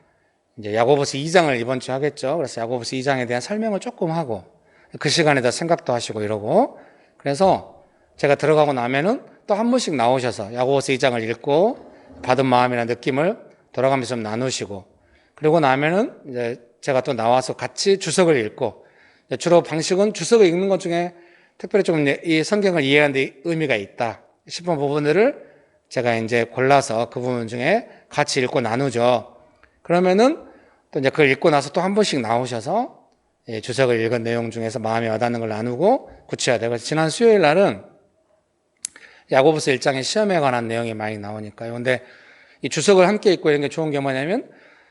이제 야고보서 2장을 이번 주에 하겠죠. 그래서 야고보서 2장에 대한 설명을 조금 하고 그 시간에 더 생각도 하시고 이러고, 그래서 제가 들어가고 나면은 또 한 번씩 나오셔서 야고보서 2장을 읽고 받은 마음이나 느낌을 돌아가면서 좀 나누시고, 그리고 나면은 이제 제가 또 나와서 같이 주석을 읽고, 주로 방식은 주석을 읽는 것 중에 특별히 좀 이 성경을 이해하는 데 의미가 있다 싶은 부분들을 제가 이제 골라서 그 부분 중에 같이 읽고 나누죠. 그러면은 또 이제 그걸 읽고 나서 또 한 번씩 나오셔서 주석을 읽은 내용 중에서 마음에 와닿는 걸 나누고 구체화되고, 그래서 지난 수요일 날은 야고보서 1장의 시험에 관한 내용이 많이 나오니까요. 근데 이 주석을 함께 읽고 이런 게 좋은 게 뭐냐면,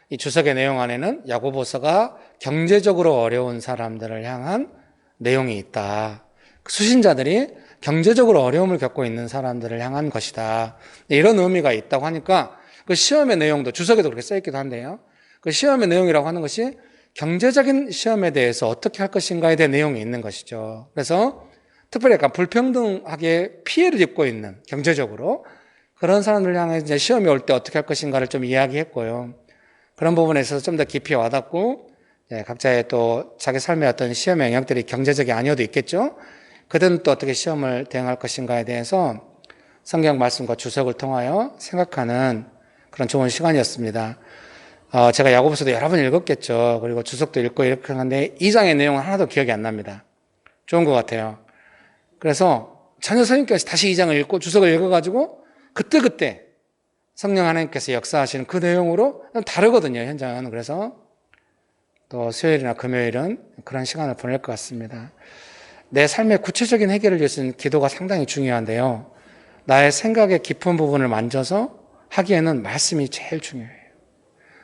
이 주석의 내용 안에는 야고보서가 경제적으로 어려운 사람들을 향한 내용이 있다. 수신자들이 경제적으로 어려움을 겪고 있는 사람들을 향한 것이다. 이런 의미가 있다고 하니까 그 시험의 내용도 주석에도 그렇게 써있기도 한데요. 그 시험의 내용이라고 하는 것이 경제적인 시험에 대해서 어떻게 할 것인가에 대한 내용이 있는 것이죠. 그래서 특별히 약간 불평등하게 피해를 입고 있는, 경제적으로 그런 사람들 향해 이제 시험이 올 때 어떻게 할 것인가를 좀 이야기했고요. 그런 부분에 있어서 좀 더 깊이 와닿고, 각자의 또 자기 삶의 어떤 시험의 영역들이 경제적이 아니어도 있겠죠. 그들은 또 어떻게 시험을 대응할 것인가에 대해서 성경 말씀과 주석을 통하여 생각하는 그런 좋은 시간이었습니다. 제가 야고보서도 여러 번 읽었겠죠. 그리고 주석도 읽고 이렇게 하는데 2장의 내용은 하나도 기억이 안 납니다. 좋은 것 같아요. 그래서 전혀 선생님께서 다시 2장을 읽고 주석을 읽어가지고 그때그때 성령 하나님께서 역사하시는 그 내용으로 다르거든요, 현장은. 그래서 또 수요일이나 금요일은 그런 시간을 보낼 것 같습니다. 내 삶의 구체적인 해결을 위해서는 기도가 상당히 중요한데요. 나의 생각의 깊은 부분을 만져서 하기에는 말씀이 제일 중요해요.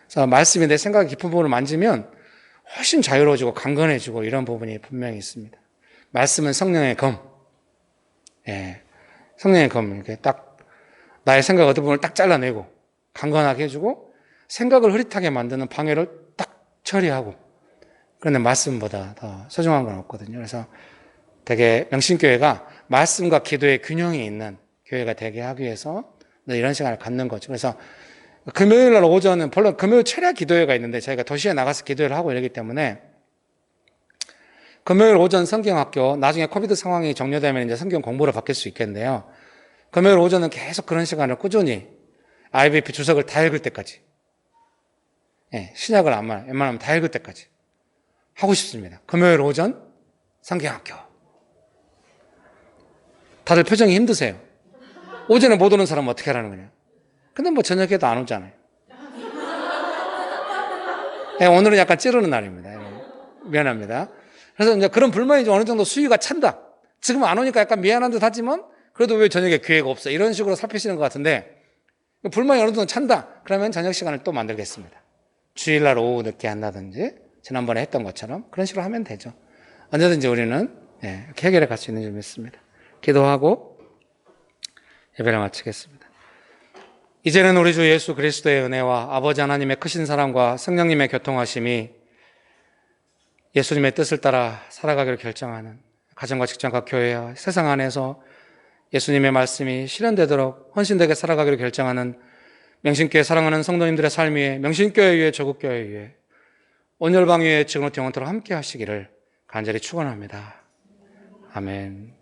그래서 말씀이 내 생각의 깊은 부분을 만지면 훨씬 자유로워지고 강건해지고 이런 부분이 분명히 있습니다. 말씀은 성령의 검. 성령의 검. 이렇게 딱 나의 생각 어떤 부분을 딱 잘라내고 강건하게 해주고 생각을 흐릿하게 만드는 방해를 딱 처리하고, 그런데 말씀보다 더 소중한 건 없거든요. 그래서 되게 명신교회가 말씀과 기도의 균형이 있는 교회가 되게 하기 위해서 이런 시간을 갖는 거죠. 그래서 금요일 날 오전은 물론 금요일 철야 기도회가 있는데 저희가 도시에 나가서 기도회를 하고 이러기 때문에 금요일 오전 성경학교, 나중에 코비드 상황이 종료되면 이제 성경 공부로 바뀔 수 있겠는데요. 금요일 오전은 계속 그런 시간을 꾸준히 IBP 주석을 다 읽을 때까지, 신약을 웬만하면 다 읽을 때까지 하고 싶습니다. 금요일 오전 성경학교. 다들 표정이 힘드세요. 오전에 못 오는 사람은 어떻게 하라는 거냐. 근데 뭐 저녁에도 안 오잖아요. 오늘은 약간 찌르는 날입니다. 미안합니다. 그래서 이제 그런 불만이 어느 정도 수위가 찬다. 지금 안 오니까 약간 미안한 듯 하지만 그래도 왜 저녁에 기회가 없어. 이런 식으로 살피시는 것 같은데 불만이 어느 정도 찬다. 그러면 저녁 시간을 또 만들겠습니다. 주일날 오후 늦게 한다든지 지난번에 했던 것처럼 그런 식으로 하면 되죠. 언제든지 우리는 이렇게 해결해 갈 수 있는 줄 믿습니다. 기도하고 예배를 마치겠습니다. 이제는 우리 주 예수 그리스도의 은혜와 아버지 하나님의 크신 사랑과 성령님의 교통하심이 예수님의 뜻을 따라 살아가기를 결정하는 가정과 직장과 교회와 세상 안에서 예수님의 말씀이 실현되도록 헌신되게 살아가기를 결정하는 명신교회 사랑하는 성도님들의 삶 위에, 명신교회 위에, 조국교회 위에, 온열방 위에 지금부터 영원토록 함께 하시기를 간절히 축원합니다. 아멘.